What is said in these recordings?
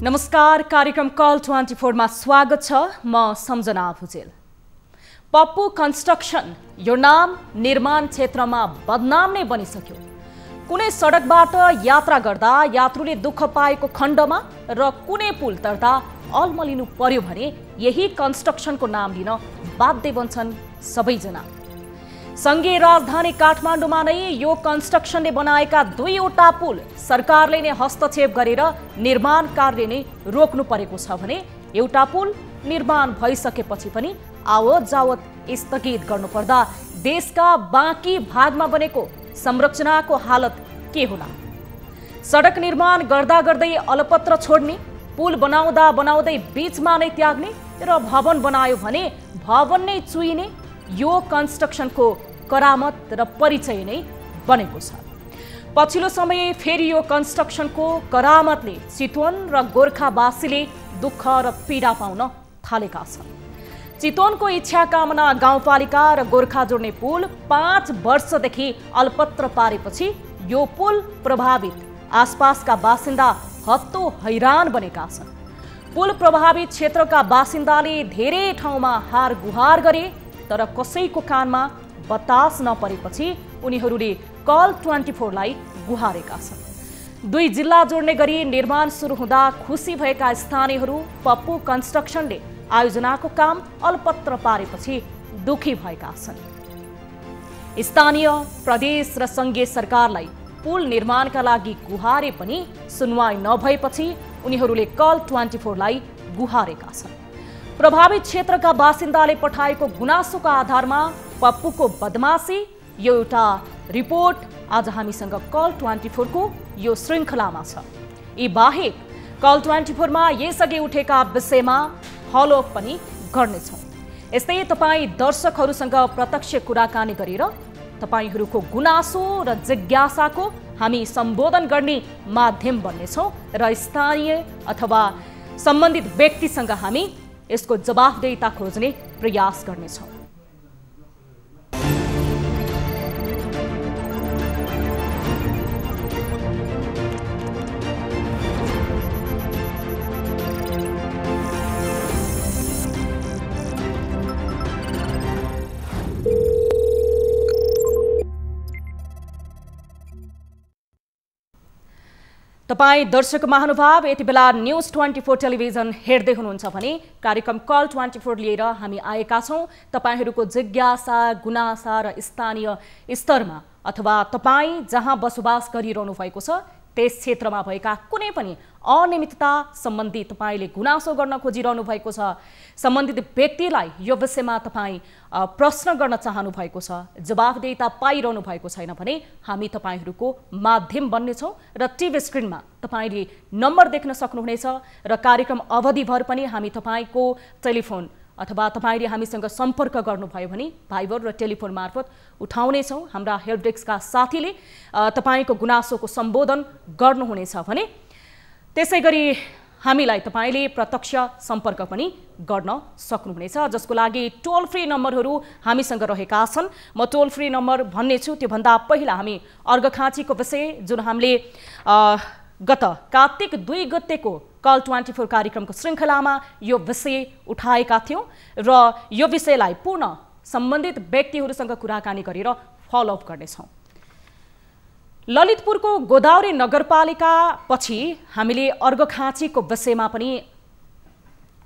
नमस्कार, कार्यक्रम कल 24 मा स्वागत छ। म सम्झना भुजेल। पप्पू कन्स्ट्रक्सन यो नाम निर्माण क्षेत्रमा बदनाम नै बनिसक्यो। कुनै सडकबाट यात्रा गर्दा यात्रुले दुःख पाएको खण्डमा र कुनै पुल तर्दा अलमलिनु पर्यो भने यही कन्स्ट्रक्सनको नाम लिन बाध्य बन्छन् सबैजना। संघीय राजधानी काठमाडौँमा नै यो कन्स्ट्रक्सनले बनाएका दुईवटा पुल सरकारले नै हस्तक्षेप गरेर निर्माण कार्य नै रोक्नु परेको छ भने एउटा पुल निर्माण भइसकेपछि पनि आवत जावत स्थगित गर्नुपर्दा देशका बाँकी भागमा बनेको संरचनाको हालत के होला? सडक निर्माण गर्दा गर्दै अलपत्र छोड्ने, पुल बनाउँदा बनाउँदै बीचमा नै त्याग्ने र भवन बनायो भने भवन नै चुइने यो कन्स्ट्रक्सनको करामत र परिचय नै बनेको छ। पछिल्लो समय फेरि यो कन्स्ट्रक्सनको करामतले चितवन र गोर्खावासीले दुःख र पीडा पाउन थालेका छन्। चितवनको इच्छा कामना गाउँपालिका र गोर्खा जोड्ने पुल 5 वर्षदेखि अल्पत्र पारेपछि यो पुल प्रभावित आसपासका बासिन्दा हत्तो हैरान बनेका छन्। पुल प्रभावित क्षेत्रका बासिन्दाले धेरै ठाउँमा हार गुहार गरे, तर कसैको कानमा बतास नपरेपछि उनीहरूले कल 24 लाई गुहारेका छन्। दुई जिल्ला जोड्ने गरी निर्माण सुरु हुँदा खुसी भएका स्थानीयहरू पप्पू कन्स्ट्रक्सनले आयोजनाको काम अल्पत्र पारेपछि दुखी भएका छन्। स्थानीय, प्रदेश र संघीय सरकारलाई पुल निर्माणका लागि गुहारे पनि सुनवाई नभएपछि उनीहरूले कल 24 लाई गुहारेका छन्। प्रभावित क्षेत्रका बासिन्दाले पठाएको गुनासोका आधारमा पप्पूको बदमासी यो एउटा रिपोर्ट आज हामीसँग कल 24 को यो श्रृङ्खलामा छ। यी बाहेक कल 24 मा यसअघि उठेका विषयमा फलोअप पनि गर्नेछौँ। यस्तै तपाईँ दर्शकहरूसँग प्रत्यक्ष कुराकानी गरेर तपाईहरूको गुनासो र जिज्ञासाको हामी सम्बोधन गर्ने माध्यम बन्नेछौँ र स्थानीय अथवा सम्बन्धित व्यक्तिसँग हामी यसको जवाफदेहिता खोज्ने प्रयास गर्नेछौँ। तपाईँ दर्शक महानुभाव यति बेला न्यूज 24 टेलिभिजन हेर्दै हुनुहुन्छ भने कार्यक्रम कल 24 लिएर हामी आएका छौँ। तपाईहरूको जिज्ञासा, गुनासा र स्थानीय स्तरमा अथवा तपाईँ जहाँ बसोबास गरिरहनु भएको छ त्यस क्षेत्रमा भएका कुनै पनि अनियमितता सम्बन्धी तपाईले गुनासो गर्न खोजिरहनु भएको छ, सम्बन्धित व्यक्तिलाई यो विषयमा तपाईँ प्रश्न गर्न चाहनु भएको छ, जवाफदेहिता पाइरहनु भएको छैन भने हामी तपाईहरूको माध्यम बन्नेछौँ र टिभी स्क्रिनमा तपाईले नम्बर देख्न सक्नुहुनेछ र कार्यक्रम अवधिभर पनि हामी तपाईको टेलिफोन अथवा तपाईले हामीसँग सम्पर्क गर्नुभयो भने भाइबर र टेलिफोन मार्फत उठाउनेछौँ। हाम्रा हेल्प डेस्कका साथीले तपाईको गुनासोको सम्बोधन गर्नुहुनेछ भने त्यसैगरी हामीलाई तपाईले प्रत्यक्ष सम्पर्क पनि गर्न सक्नुहुनेछ, जसको लागि टोल फ्री नम्बरहरू हामीसँग रहेका छन्। म टोल फ्री नम्बर भन्नेछु, त्योभन्दा पहिला हामी अर्घखाँचीको विषय जुन हामीले गत कार्तिक 2 गतेको कल 24 कार्यक्रमको श्रृङ्खलामा यो विषय उठाएका थियौँ र यो विषयलाई पूर्ण सम्बन्धित व्यक्तिहरूसँग कुराकानी गरेर फलोअप गर्नेछौँ। ललितपुरको गोदावरी नगरपालिका पछि हामीले अर्घखाँचीको विषयमा पनि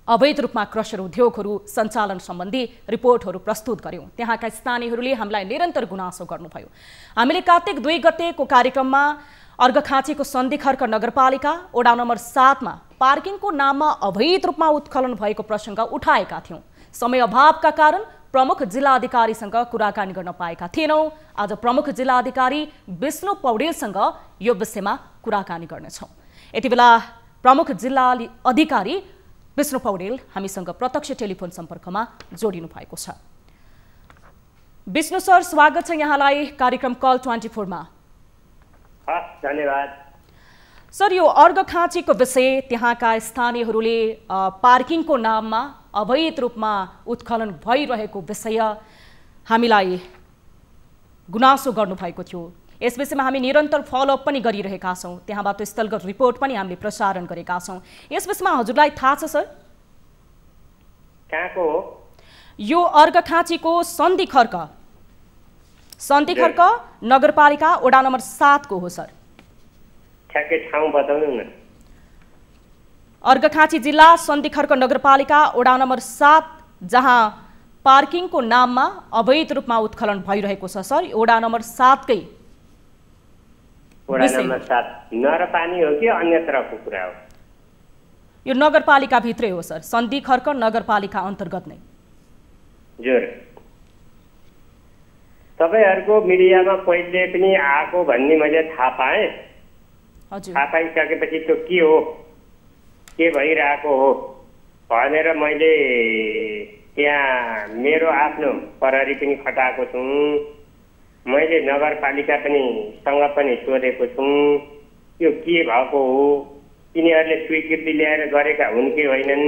अवैध रूपमा क्रसर उद्योगहरू सञ्चालन सम्बन्धी रिपोर्टहरू प्रस्तुत गर्यौँ। त्यहाँका स्थानीयहरूले हामीलाई निरन्तर गुनासो गर्नुभयो। हामीले कार्तिक 2 गतेको कार्यक्रममा अर्घखाँचीको सन्धिखर्क नगरपालिका वडा नम्बर 7 मा पार्किङको नाममा अवैध रूपमा उत्खनन भएको प्रसङ्ग उठाएका थियौँ। समय अभावका कारण प्रमुख जिल्लाधिकारीसँग कुराकानी गर्न पाएका थिएनौँ। आज प्रमुख जिल्लाधिकारी विष्णु पौडेलसँग यो विषयमा कुराकानी गर्नेछौँ। यति बेला प्रमुख जिल्ला अधिकारी विष्णु पौडेल हामीसँग प्रत्यक्ष टेलिफोन सम्पर्कमा जोडिनु भएको छ। विष्णु सर, स्वागत छ यहाँलाई कार्यक्रम कल 24 मा। धन्यवाद सर। यो अर्घखाँचीको विषय, त्यहाँका स्थानीयहरूले पार्किङको नाममा अवैध रूपमा उत्खनन भइरहेको विषय हामीलाई गुनासो गर्नुभएको थियो। यस विषयमा हामी निरन्तर फलोअप पनि गरिरहेका छौँ, त्यहाँबाट स्थलगत रिपोर्ट पनि हामीले प्रसारण गरेका छौँ। यस विषयमा हजुरलाई थाहा छ सर? कहाँको हो यो अर्घाखाँचीको सन्धिखर्क नगरपालिका वडा नम्बर 7 को हो सर। ठ्याक्कै ठाउँ बताउनु न। अर्घाखाँची जिल्ला सन्धिखर्क नगरपालिका वडा नम्बर 7, जहाँ पार्किङको नाममा अवैध रूपमा उत्खनन भइरहेको छ सर। वडा नम्बर 7 कै वडा नम्बर 7 नरपानी हो कि अन्यत्रको कुरा हो? यो नगरपालिका भित्रै हो सर, सन्धिखर्क नगरपालिका अन्तर्गत नै। जोर तपाईहरुको मिडियामा पहिले पनि आएको भन्ने मैले थाहा पाएँ। हजुर। थाहा पाइसकेपछि त्यो के हो, के भइरहेको हो भनेर मैले त्यहाँ मेरो आफ्नो प्रहरी पनि खटाएको छु, मैले नगरपालिका पनि सँग पनि सोधेको छु यो के भएको हो, यिनीहरूले स्वीकृति ल्याएर गरेका हुन् कि होइनन्।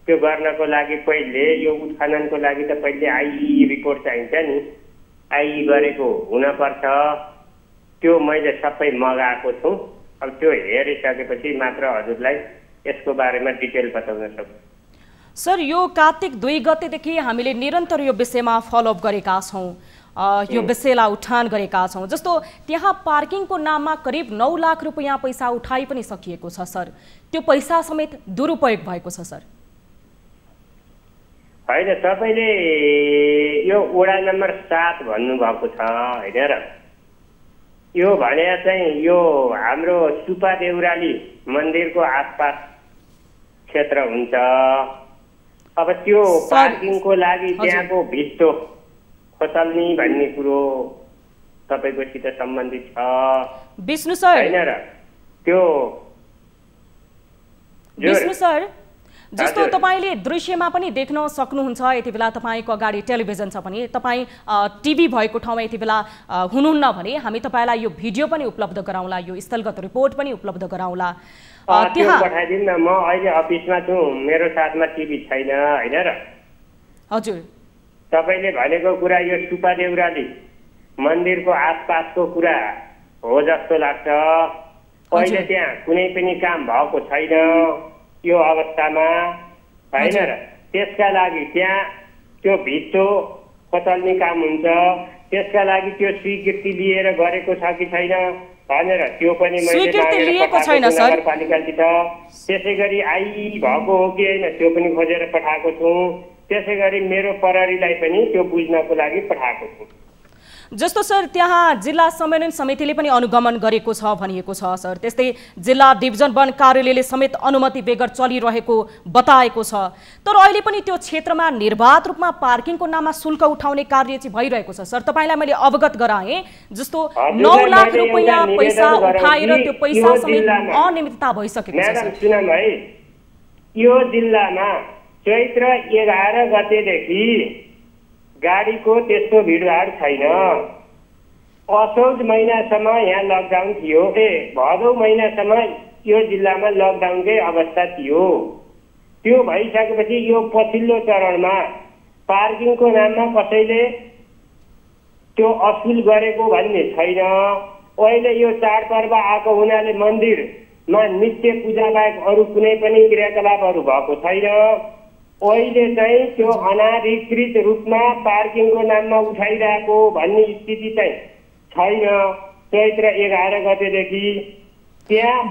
त्यो गर्नको लागि पहिले यो उत्खननको लागि त पहिले आइई रिपोर्ट चाहिन्छ नि, आइई गरेको हुनपर्छ। त्यो मैले सबै मगाएको छु। अब त्यो हेरिसकेपछि मात्र हजुरलाई यसको बारेमा डिटेल बताउन सक्छु। सर, यो कार्तिक 2 गतेदेखि हामीले निरन्तर यो विषयमा फलोअप गरेका छौँ, यो विषयलाई उठान गरेका छौँ। जस्तो त्यहाँ पार्किङको नाममा करिब 9 लाख रुपैयाँ पैसा उठाइ पनि सकिएको छ सर। त्यो पैसा समेत दुरुपयोग भएको छ सर। होइन, तपाईँले यो वडा नम्बर 7 भन्नुभएको छ होइन र? यो भने चाहिँ यो हाम्रो सुपा देउराली मन्दिरको आसपास क्षेत्र हुन्छ। अब त्यो पार्किङको लागि त्यहाँको भित्तो खोतल्ने भन्ने कुरो तपाईँकोसित सम्बन्धित छ विष्णु सर होइन र? त्यो विष्णु सर, जस्तो तपाईले दृश्यमा पनि देख्न सक्नुहुन्छ, यति बेला तपाईको अगाडि टेलिभिजन छ भने तपाई टिभी भएको ठाउँमा यति बेला हुनुहुन्न भने हामी तपाईलाई यो भिडियो पनि उपलब्ध गराउँला, यो स्थलगत रिपोर्ट पनि उपलब्ध गराउँला। त्यहाँ पठाइदिनु न, म अहिले अफिसमा छु, मेरो साथमा टिभी छैन हैन र? हजुर। तपाईले भनेको कुरा यो सुपा देउराली मन्दिरको आसपासको कुरा हो जस्तो लाग्छ। पहिले त्यहाँ कुनै पनि काम भएको छैन यो अवस्थामा हैन र? त्यसका लागि त्यहाँ त्यो भित्तो खोतल्ने काम हुन्छ, त्यसका लागि त्यो स्वीकृति लिएर गरेको छ कि छैन भनेर त्यो पनि मैले लिएको छैन सर नगरपालिकासित। त्यसैगरी आइ भएको हो कि हैन त्यो पनि खोजेर पठाएको छु। त्यसैगरी मेरो प्रहरीलाई पनि त्यो बुझ्नको लागि पठाएको छु। जस्तो सर त्यहाँ जिल्ला सम्मेलन समितिले पनि अनुगमन गरेको छ भनिएको छ सर, त्यस्तै जिल्ला डिभिजन वन कार्यालयले समेत अनुमति बेगर चलिरहेको बताएको छ। तर अहिले पनि त्यो क्षेत्रमा निर्वाध रूपमा पार्किङको नाममा शुल्क उठाउने कार्य चाहिँ भइरहेको छ सर। तपाईलाई मैले अवगत गराएँ, जस्तो 9 लाख रुपैयाँ पैसा उठाएर त्यो पैसा समेत अनियमितता भइसकेको छ सर। सुनम है, यो जिल्लामा चैत्र 11 गतेदेखि गाडीको त्यस्तो भिडभाड छैन। असोज महिनासम्म यहाँ लकडाउन थियो, भदौ महिनासम्म यो जिल्लामा लकडाउनकै अवस्था थियो। त्यो भइसकेपछि यो पछिल्लो चरणमा पार्किङको नाममा कसैले त्यो असुल गरेको भन्ने छैन। अहिले यो चाडपर्व आएको हुनाले मन्दिरमा नित्य पूजा बाहेक अरू कुनै पनि क्रियाकलापहरू भएको छैन। अहिले चाहिँ त्यो अनाधिकृत रूपमा पार्किङको नाममा उठाइरहेको भन्ने स्थिति चाहिँ छैन। चैत्र 11 गतेदेखि त्यहाँ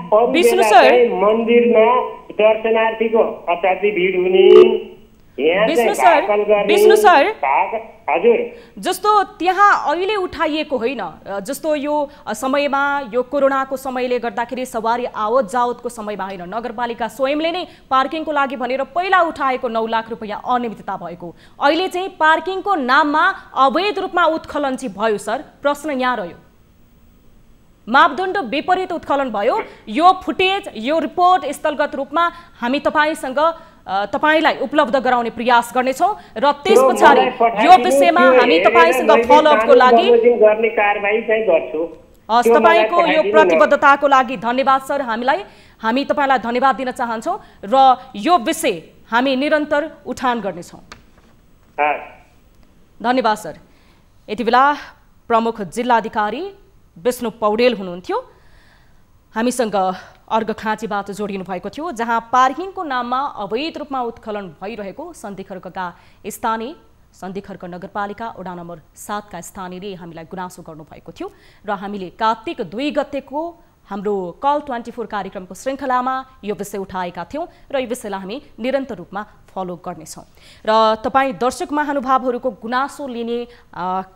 मन्दिरमा दर्शनार्थीको असाध्यै भिड हुने। विष्णु सर, हजुर, जस्तो त्यहाँ अहिले उठाइएको होइन, जस्तो यो समयमा यो कोरोनाको समयले गर्दाखेरि सवारी आवत जावतको समयमा होइन, नगरपालिका स्वयंले नै पार्किङको लागि भनेर पहिला उठाएको 9 लाख रुपैयाँ अनियमितता भएको, अहिले चाहिँ पार्किङको नाममा अवैध रूपमा उत्खनन चाहिँ भयो सर। प्रश्न यहाँ रह्यो, मापदण्ड विपरीत उत्खनन भयो। यो फुटेज, यो रिपोर्ट स्थलगत रूपमा हामी तपाईलाई उपलब्ध गराउने प्रयास गर्नेछौँ र त्यस पछाडि यो विषयमा हामी तपाईसँग फलोअपको लागि गर्ने कारबाही चाहिँ गर्छु। तपाईको यो प्रतिबद्धताको लागि धन्यवाद सर। हामी तपाईलाई धन्यवाद दिन चाहन्छौँ र यो विषय हामी निरन्तर उठान गर्नेछौँ। धन्यवाद सर। यति बेला प्रमुख जिल्लाधिकारी विष्णु पौडेल हुनुहुन्थ्यो। हामीसँग अर्घखाँचीबाट जोडिनु भएको थियो, जहाँ पार्किङको नाममा अवैध रूपमा उत्खनन भइरहेको सन्धिखर्कका स्थानीय सन्धिखर्क नगरपालिका वडा नम्बर 7 का स्थानीयले हामीलाई गुनासो गर्नुभएको थियो र हामीले कार्तिक 2 गतेको हाम्रो कल 24 कार्यक्रमको श्रृङ्खलामा यो विषय उठाएका थियौँ र यो विषयलाई हामी निरन्तर रूपमा फलो गर्नेछौँ र तपाईँ दर्शक महानुभावहरूको गुनासो लिने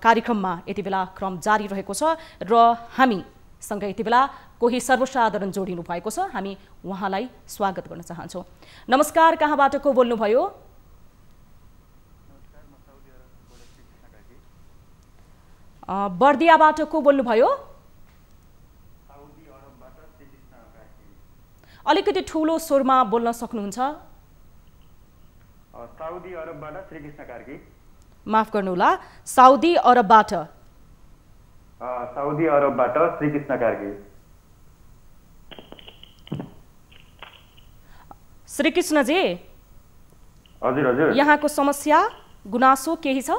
कार्यक्रममा यति बेला क्रम जारी रहेको छ र हामीसँग यति बेला कोही सर्वसाधारण जोडिनु भएको छ। हामी उहाँलाई स्वागत गर्न चाहन्छौँ। नमस्कार, कहाँबाट को बोल्नुभयो? बर्दियाबाट को बोल्नुभयो? अलिकति ठुलो स्वरमा बोल्न सक्नुहुन्छ? साउदी अरबबाट श्रीकृष्ण कार्की। माफ गर्नुहोला, साउदी अरबबाट श्रीकृष्ण कार्की। श्रीकृष्णजी, हजुर हजुर, यहाँको समस्या गुनासो केही छ?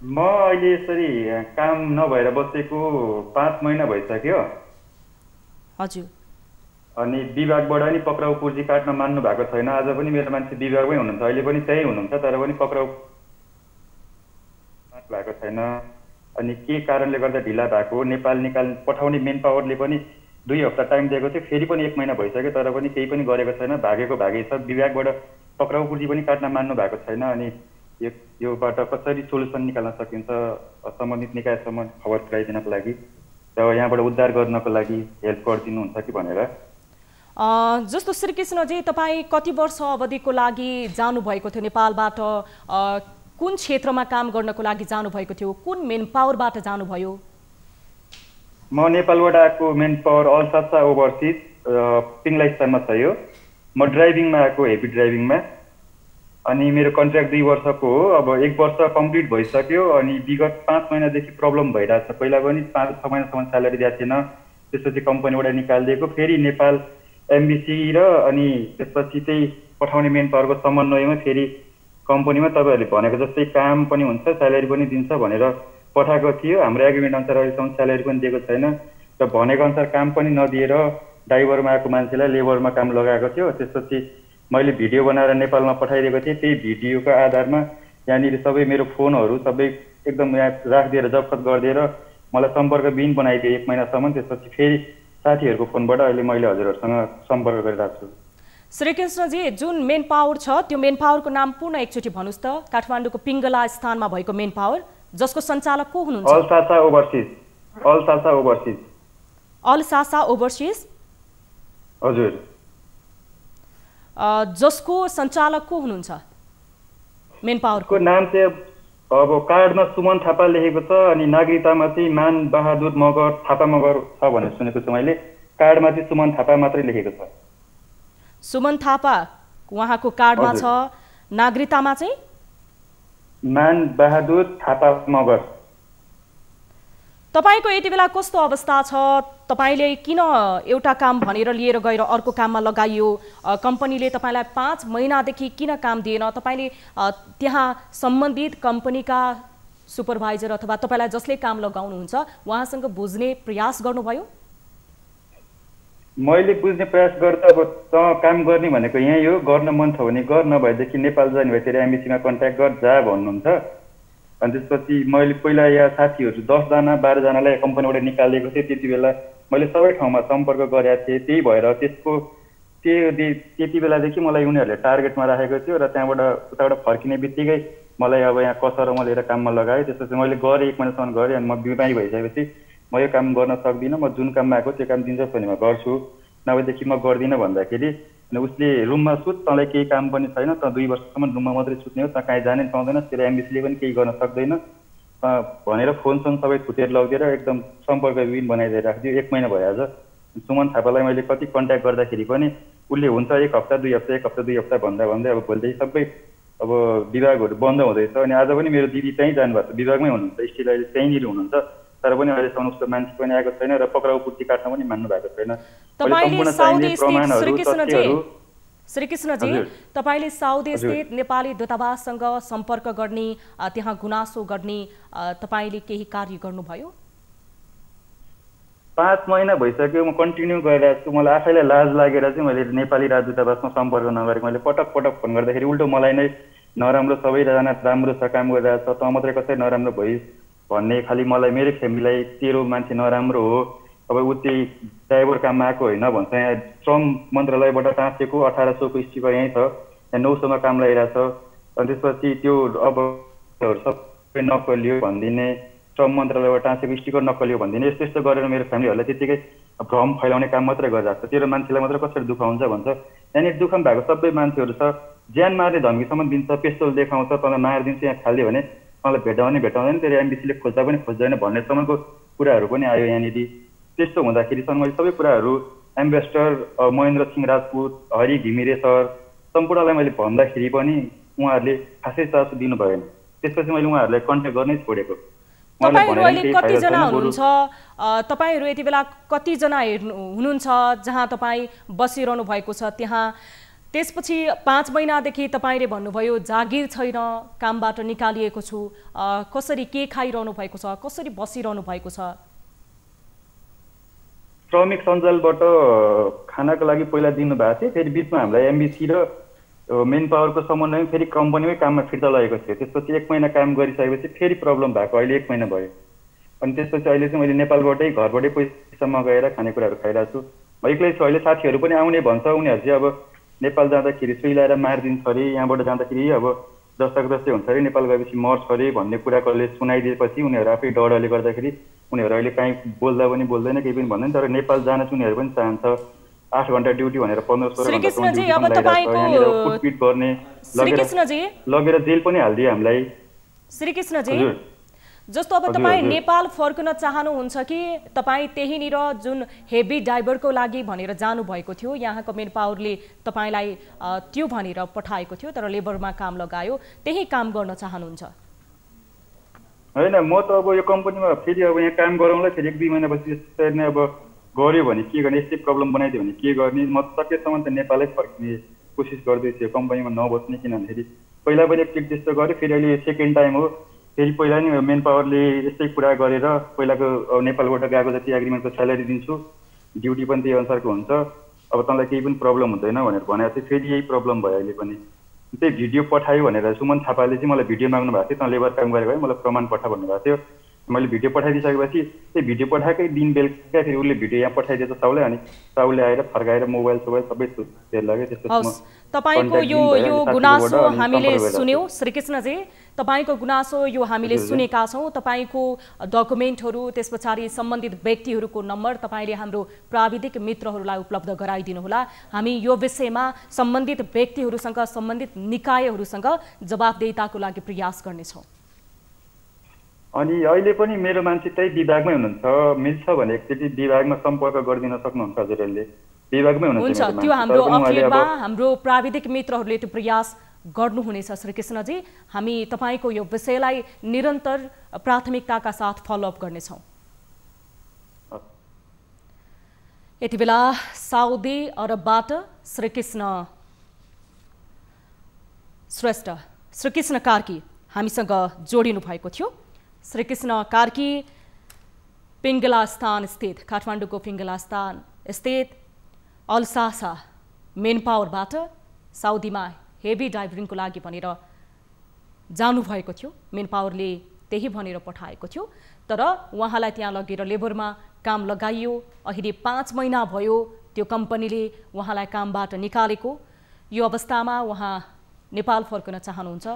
म अहिले यसरी काम नभएर बसेको 5 महिना भइसक्यो। हजुर। अनि विभागबाट नि पक्राउ पूर्जी काट्न मान्नु भएको छैन। आज पनि मेरो मान्छे विभागमै हुनुहुन्छ, अहिले पनि त्यही हुनुहुन्छ, तर पनि पक्राउ भएको छैन। अनि के कारणले गर्दा ढिला भएको, नेपाल पठाउने मेन पावरले पनि 2 हप्ता टाइम दिएको थियो, फेरि पनि 1 महिना भइसक्यो, तर पनि केही पनि गरेको छैन। भागेको भागै छ। विभागबाट पक्राउ पूर्जी पनि काट्न मान्नु भएको छैन। अनि योबाट कसरी सोलुसन निकाल्न सकिन्छ सम्बन्धित निकायसम्म खबर पुर्याइदिनको लागि र यहाँबाट उद्धार गर्नको लागि हेल्प गरिदिनुहुन्छ कि भनेर। जस्तो श्रीकृष्णजी, तपाईँ कति वर्ष अवधिको लागि जानुभएको थियो नेपालबाट? कुन क्षेत्रमा काम गर्नको लागि जानुभएको थियो? कुन मेन पावरबाट जानुभयो? म नेपालबाट आएको मेन पावर अलसासा ओभरसिज पिङलाइस्तानमा छ यो। म ड्राइभिङमा आएको, हेभी ड्राइभिङमा। अनि मेरो कन्ट्र्याक्ट 2 वर्षको हो। अब 1 वर्ष कम्प्लिट भइसक्यो। अनि विगत 5 महिनादेखि प्रब्लम भइरहेछ। पहिला पनि 5-6 महिनासम्म स्यालेरी दिएको थिएन, त्यसपछि कम्पनीबाट निकालिदिएको, फेरि नेपाल एमबिसी र अनि त्यसपछि चाहिँ पठाउने मेन पावरको समन्वयमा फेरि कम्पनीमा तपाईँहरूले भनेको जस्तै काम पनि हुन्छ, स्यालेरी पनि दिन्छ भनेर पठाएको थियो। हाम्रो एग्रिमेन्ट अनुसार अहिलेसम्म स्यालेरी पनि दिएको छैन र भनेको अनुसार काम पनि नदिएर ड्राइभरमा आएको मान्छेलाई लेबरमा काम लगाएको थियो। त्यसपछि मैले भिडियो बनाएर नेपालमा पठाइदिएको थिएँ। त्यही भिडियोको आधारमा यहाँनिर सबै मेरो फोनहरू सबै एकदम यहाँ राखिदिएर जफत गरिदिएर मलाई सम्पर्कविहीन बनाइदियो 1 महिनासम्म। त्यसपछि फेरि साथीहरूको फोनबाट अहिले मैले हजुरहरूसँग सम्पर्क गरिरहेको छु। श्रीकृष्णजी, जुन मेन पावर छ त्यो मेन पावरको नाम पूर्ण एकचोटि भन्नुहोस् त। काठमाडौँको पिङ्गला स्थानमा भएको मेन पावर, जसको सञ्चालक को हुनुहुन्छ? अलसासा ओभरसिज। अलसासा ओभरसिज, हजुर। जसको सञ्चालक को हुनुहुन्छ मेन पावरको? नाम चाहिँ अब कार्डमा सुमन थापा लेखेको छ, अनि नागरिकतामा चाहिँ मान बहादुर मगर थापा मगर छ भनेर सुनेको छु मैले। कार्डमा चाहिँ सुमन थापा मात्रै लेखेको छ। सुमन थापा उहाँको कार्डमा छ, नागरिकतामा चाहिँ मान बहादुर थापा मगर। तपाईको यति बेला कस्तो अवस्था छ? तपाईले किन एउटा काम भनेर लिएर गएर अर्को काममा लगाइयो? कम्पनीले तपाईलाई 5 महिनादेखि किन काम दिएन? तपाईले त्यहाँ सम्बन्धित कम्पनीका सुपरभाइजर अथवा तपाईलाई जसले काम लगाउनुहुन्छ उहाँसँग बुझ्ने प्रयास गर्नुभयो? मैले बुझ्ने प्रयास गर्दा अब काम गर्ने भनेको यही हो, गर्न मन छ भने गर, नभएदेखि नेपाल जाने भए तेरो एमबिसीमा कन्ट्याक्ट गर जा भन्नुहुन्छ। अनि त्यसपछि मैले पहिला यहाँ साथीहरू 10 जना 12 जनालाई कम्पनीबाट निकालेको थिएँ। त्यति बेला मैले सबै ठाउँमा सम्पर्क गरेको थिएँ। त्यही भएर त्यति बेलादेखि मलाई उनीहरूले टार्गेटमा राखेको थियो र त्यहाँबाट उताबाट फर्किने बित्तिकै मलाई अब यहाँ कसरमा लिएर काममा लगाएँ। त्यसपछि मैले गरेँ, 1 महिनासम्म गरेँ। अनि म बिमारी भइसकेपछि म यो काम गर्न सक्दिनँ, म जुन काममा आएको त्यो काम दिन्छ भने म गर्छु, नभएदेखि म गर्दिनँ भन्दाखेरि अनि उसले रुममा सुत, तँलाई केही काम पनि छैन, त 2 वर्षसम्म रुममा मात्रै सुत्ने हो, त कहीँ जानै पाउँदैन, तेरो एमबिसीले पनि केही गर्न सक्दैन भनेर फोनसँग सबै थुतेर लगिदिएर एकदम सम्पर्कविहीन बनाइदिएर राखिदियो। 1 महिना भयो आज। सुमन थापालाई मैले कति कन्ट्याक्ट गर्दाखेरि पनि उसले हुन्छ 1 हप्ता 2 हप्ता 1 हप्ता 2 हप्ता भन्दा भन्दै अब भोलिदेखि सबै अब विभागहरू बन्द हुँदैछ। अनि आज पनि मेरो दिदी त्यहीँ जानुभएको छ, विभागमै हुनुहुन्छ, स्टिल अहिले त्यहीँनिर हुनुहुन्छ, तर पनि अहिलेसम्म उसको मान्छे पनि आएको छैन र पक्राउ पूर्ति काट्न पनि मान्नु भएको छैन। श्रीकृष्णजी, तपाईले साउदी स्थित नेपाली दूतावाससँग सम्पर्क गर्ने, त्यहाँ गुनासो गर्ने तपाईले केही कार्य गर्नुभयो? 5 महिना भइसक्यो म कन्टिन्यू गरिरहेको छु। मलाई आफैलाई लाज लागेर चाहिँ मैले नेपाली राजदूतावासमा सम्पर्क नगरेको। मैले पटक पटक फोन गर्दाखेरि उल्टो मलाई नै नराम्रो, सबैजना राम्रो छ, काम गरिरहेको छ, त मात्रै कसरी नराम्रो भइस् भन्ने, खालि मलाई मेरो फ्यामिलीलाई तेरो मान्छे नराम्रो हो, अब ऊ चाहिँ ड्राइभर काममा आएको होइन भन्छ। यहाँ श्रम मन्त्रालयबाट टाँसेको 1800को स्टिकर यहीँ छ, यहाँ 900मा काम लगाइरहेछ। अनि त्यसपछि त्यो अब सबै नक्कलियो भनिदिने, श्रम मन्त्रालयबाट टाँसेको स्टिकर नक्कलियो भनिदिने, यस्तो यस्तो गरेर मेरो फ्यामिलीहरूलाई त्यतिकै भ्रम फैलाउने काम मात्रै गरिरहेको छ। तेरो मान्छेलाई मात्रै कसरी दुखाउँछ भन्छ। यहाँनिर दुःखमा भएको सबै मान्छेहरू छ, ज्यान मार्ने धम्कीसम्म दिन्छ, पेस्तोल देखाउँछ, तँलाई मारिदिन्छ, यहाँ फालिदियो भने तँलाई भेटाउँदैन, तेरो एमबिसीले खोज्दा पनि खोज्दैन भन्नेसम्मको कुराहरू पनि आयो यहाँनिर। त्यस्तो हुँदाखेरिसम्म मैले सबै कुराहरू एम्बेसडर महेन्द्र सिंह राजपूत, हरि घिमिरे सर सम्पूर्णलाई मैले भन्दाखेरि पनि उहाँहरूले खासै चासो दिनु भएन। त्यसपछि मैले उहाँहरूलाई कन्ट्याक्ट गर्नै छोडेको। तपाईहरु अहिले कतिजना हुनुहुन्छ? तपाईहरु यति बेला कतिजना हुनुहुन्छ जहाँ तपाईँ बसिरहनु भएको छ त्यहाँ? त्यसपछि 5 महिनादेखि तपाईँले भन्नुभयो जागिर छैन, कामबाट निकालिएको छु, कसरी के खाइरहनु भएको छ, कसरी बसिरहनु भएको छ? श्रमिक सञ्जालबाट खानाको लागि पहिला दिनुभएको थियो, फेरि बिचमा हामीलाई एमबिसी र मेन पावरको समन्वयमा फेरि कम्पनीमै काममा फिर्ता लगेको थियो। त्यसपछि 1 महिना काम गरिसकेपछि फेरि प्रब्लम भएको, अहिले 1 महिना भयो। अनि त्यसपछि अहिले चाहिँ मैले नेपालबाटै घरबाटै पैसा मगाएर खानेकुराहरू खाइरहेको छु। म एक्लै छु अहिले, साथीहरू पनि आउने भन्छ, उनीहरू चाहिँ अब नेपाल जाँदाखेरि सुइलाएर मारिदिन्छ अरे, यहाँबाट जाँदाखेरि अब जस्ताको जस्तै हुन्छ अरे, नेपाल गएपछि मर्छ अरे भन्ने कुरा कसले सुनाइदिएपछि उनीहरू आफै डरले गर्दाखेरि उनीहरू अहिले काहीँ बोल्दा पनि बोल्दैन, केही पनि भन्दैन। तर नेपाल जान चाहिँ उनीहरू पनि चाहन्छ। 8 घण्टा ड्युटी भनेर 15-16 घण्टा लगेर जेल पनि हालिदियो हामीलाई। श्रीकृष्णजी, जस्तो अब तपाईँ नेपाल फर्कन चाहनुहुन्छ कि तपाईँ त्यहीँनिर जुन हेभी ड्राइभरको लागि भनेर जानुभएको थियो, यहाँको मेन पावरले तपाईँलाई त्यो भनेर पठाएको थियो तर लेबरमा काम लगायो, त्यही काम गर्न चाहनुहुन्छ? होइन, म त अब यो कम्पनीमा फेरि अब यहाँ काम गरौँला, फेरि 1-2 महिनापछि यसरी नै अब गऱ्यो भने के गर्ने, यस्तै प्रब्लम बनाइदियो भने के गर्ने। म सकेसम्म त नेपालै फर्किने कोसिस गर्दैछु, यो कम्पनीमा नबस्ने। किनभनेखेरि पहिला पनि एकचोटि त्यस्तो गरेँ, फेरि अहिले सेकेन्ड टाइम हो। फेरि पहिला नि मेन पावरले यस्तै कुरा गरेर पहिलाको नेपालबाट गएको जति एग्रिमेन्टको स्यालेरी दिन्छु, ड्युटी पनि त्यही अनुसारको हुन्छ, अब तँलाई केही पनि प्रब्लम हुँदैन भनेर भनेको थियो। फेरि यही प्रब्लम भयो अहिले पनि। त्यही भिडियो पठायो भनेर सुमन थापाले चाहिँ मलाई भिडियो माग्नु भएको थियो, तँ लेबर काम गरेको है, मलाई प्रमाण पठा भन्नुभएको थियो। मैले भिडियो पठाइदिइसकेपछि त्यो भिडियो पठाएकै दिन बेलुका फेरि उसले भिडियो यहाँ पठाइदिएछ साउले, अनि साउले आएर फर्काएर मोबाइल सबै तेल लाग्यो। त्यसपछि तपाईको यो गुनासो हामीले सुन्यौं श्रीकृष्णजी, तपाईको गुनासो यो हामीले सुनेका छौं। तपाईको डकुमेन्टहरू, त्यसपछि सम्बन्धित व्यक्तिहरूको नम्बर तपाईले हाम्रो प्राविधिक मित्रहरूलाई उपलब्ध गराइदिनु होला। हामी यो विषयमा सम्बन्धित व्यक्तिहरूसँग, सम्बन्धित निकायहरूसँग जवाफदेहिताको लागि प्रयास गर्नेछौँ। अनि अहिले पनि मेरो मान्छे त्यही विभागमै हुनुहुन्छ, मिल्छ भने एकचोटि विभागमा सम्पर्क गरिदिन सक्नुहुन्छ हजुरहरूले। विभागमै हुन्छ, त्यो हाम्रो अफियरमा हाम्रो प्राविधिक मित्रहरूले त्यो प्रयास गर्नुहुनेछ श्रीकृष्णजी। हामी तपाईको यो विषयलाई निरन्तर प्राथमिकताका साथ फलोअप गर्नेछौँ। यति बेला साउदी अरबबाट श्रीकृष्ण श्रेष्ठ, श्रीकृष्ण कार्की हामीसँग जोडिनु भएको थियो। श्रीकृष्ण कार्की पिङ्गलास्थान स्थित, काठमाडौँको पिङ्गलास्थान स्थित अल्सासा मेन पावरबाट साउदीमा हेभी ड्राइभरिङको लागि भनेर जानुभएको थियो। मेन पावरले त्यही भनेर पठाएको थियो, तर उहाँलाई त्यहाँ लगेर लेबरमा काम लगाइयो। अहिले 5 महिना भयो त्यो कम्पनीले उहाँलाई कामबाट निकालेको। यो अवस्थामा उहाँ नेपाल फर्कन चाहनुहुन्छ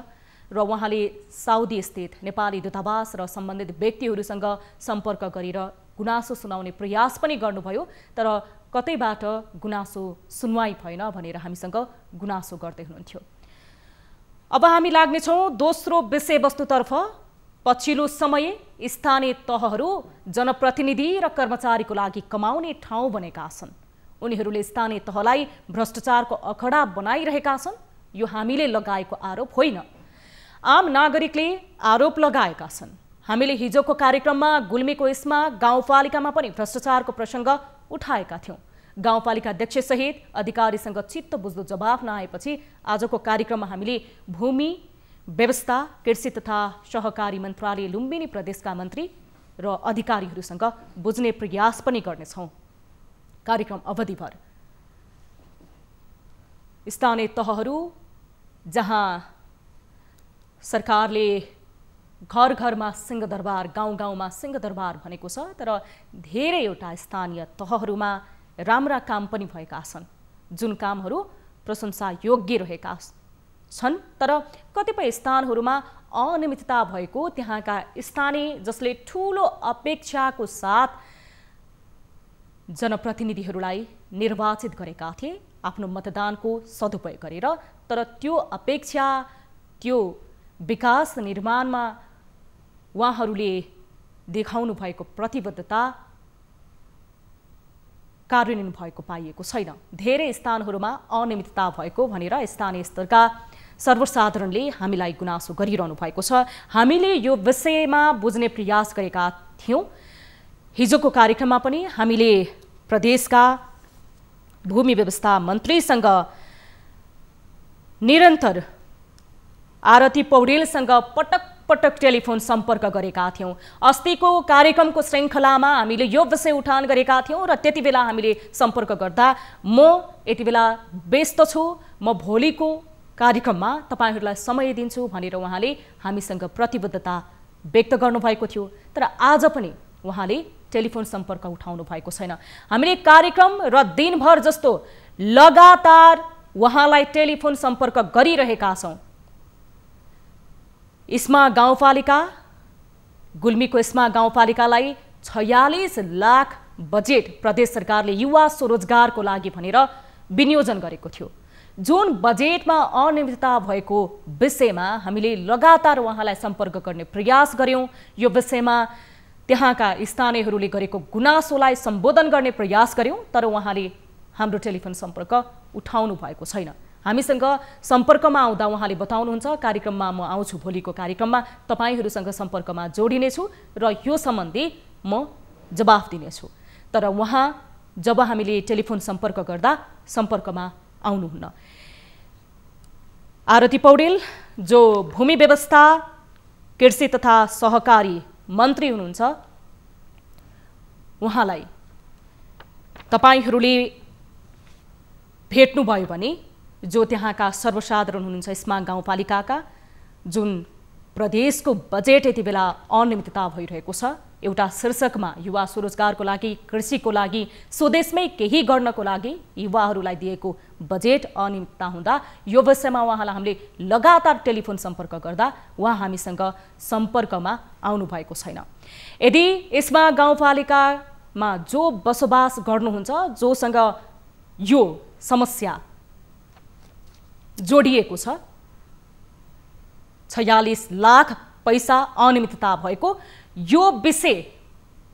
र उहाँले साउदी स्थित नेपाली दूतावास र सम्बन्धित व्यक्तिहरूसँग सम्पर्क गरेर गुनासो सुनाउने प्रयास पनि गर्नुभयो, तर कतैबाट गुनासो सुनवाई भएन भनेर हामीसँग गुनासो गर्दै हुनुहुन्थ्यो। अब हामी लाग्नेछौँ दोस्रो विषयवस्तुतर्फ। पछिल्लो समय स्थानीय तहहरू जनप्रतिनिधि र कर्मचारीको लागि कमाउने ठाउँ बनेका छन्। उनीहरूले स्थानीय तहलाई भ्रष्टाचारको अखडा बनाइरहेका छन्। यो हामीले लगाएको आरोप होइन, आम नागरिकले आरोप लगाएका छन्। हामीले हिजोको कार्यक्रममा गुल्मीको इस्मा गाउँपालिकामा पनि भ्रष्टाचारको प्रसङ्ग उठाएका थियौँ। गाउँपालिका अध्यक्षसहित अधिकारीसँग चित्त बुझ्दो जवाफ नआएपछि आजको कार्यक्रममा हामीले भूमि व्यवस्था, कृषि तथा सहकारी मन्त्रालय लुम्बिनी प्रदेशका मन्त्री र अधिकारीहरूसँग बुझ्ने प्रयास पनि गर्नेछौँ। कार्यक्रम अवधिभर स्थानीय तहहरू जहाँ सरकारले घर घरमा सिंहदरबार, गाउँ गाउँमा सिंहदरबार भनेको छ, तर धेरैवटा स्थानीय तहहरूमा राम्रा काम पनि भएका छन्, जुन कामहरू प्रशंसा योग्य रहेका छन्। तर कतिपय स्थानहरूमा अनियमितता भएको त्यहाँका स्थानीय जसले ठूलो अपेक्षाको साथ जनप्रतिनिधिहरूलाई निर्वाचित गरेका थिए आफ्नो मतदानको सदुपयोग गरेर, तर त्यो अपेक्षा, त्यो विकास निर्माणमा उहाँहरूले देखाउनु भएको प्रतिबद्धता कार्यान्वयन भएको पाइएको छैन। धेरै स्थानहरूमा अनियमितता भएको भनेर स्थानीय स्तरका सर्वसाधारणले हामीलाई गुनासो गरिरहनु भएको छ। हामीले यो विषयमा बुझ्ने प्रयास गरेका थियौँ। हिजोको कार्यक्रममा पनि हामीले प्रदेशका भूमि व्यवस्था मन्त्रीसँग निरन्तर आरती पौडेलसँग पटक पटक टेलिफोन सम्पर्क गरेका थियौँ। अस्तिको कार्यक्रमको श्रृङ्खलामा हामीले यो विषय उठान गरेका थियौँ र त्यति बेला हामीले सम्पर्क गर्दा म यति बेला व्यस्त छु, म भोलिको कार्यक्रममा तपाईहरूलाई समय दिन्छु भनेर उहाँले हामीसँग प्रतिबद्धता व्यक्त गर्नुभएको थियो। तर आज पनि उहाँले टेलिफोन सम्पर्क उठाउनु भएको छैन। हामीले कार्यक्रम र दिनभर जस्तो लगातार उहाँलाई टेलिफोन सम्पर्क गरिरहेका छौँ। इस्मा गाउँपालिका, गुल्मीको इस्मा गाउँपालिकालाई 46 लाख बजेट प्रदेश सरकारले युवा स्वरोजगारको लागि भनेर विनियोजन गरेको थियो। जुन बजेटमा अनियमितता भएको विषयमा हामीले लगातार उहाँलाई सम्पर्क गर्ने प्रयास गर्यौँ। यो विषयमा त्यहाँका स्थानीयहरूले गरेको गुनासोलाई सम्बोधन गर्ने प्रयास गर्यौँ, तर उहाँले हाम्रो टेलिफोन सम्पर्क उठाउनु भएको छैन। हामीसँग सम्पर्कमा आउँदा उहाँले बताउनुहुन्छ कार्यक्रममा म आउँछु, भोलिको कार्यक्रममा तपाईहरूसँग सम्पर्कमा जोडिनेछु र यो सम्बन्धी म जवाफ दिनेछु। तर उहाँ जब हामीले टेलिफोन सम्पर्क गर्दा सम्पर्कमा आउनुहुन्न। आरती पौडेल जो भूमि व्यवस्था, कृषि तथा सहकारी मन्त्री हुनुहुन्छ, उहाँलाई तपाईहरूले भेट्नुभयो भने जो त्यहाँका सर्वसाधारण हुनुहुन्छ इस्मा गाउँपालिकाका, जुन प्रदेशको बजेट यति बेला अनियमितता भइरहेको छ, एउटा शीर्षकमा युवा स्वरोजगारको लागि, कृषिको लागि, स्वदेशमै केही गर्नको लागि युवाहरूलाई दिएको बजेट अनियमितता हुँदा यो विषयमा उहाँलाई हामीले लगातार टेलिफोन सम्पर्क गर्दा उहाँ हामीसँग सम्पर्कमा आउनु भएको छैन। यदि इस्मा गाउँपालिकामा जो बसोबास गर्नुहुन्छ, जोसँग यो समस्या जोडिएको छ, 46 लाख पैसा अनियमितता भएको, यो विषय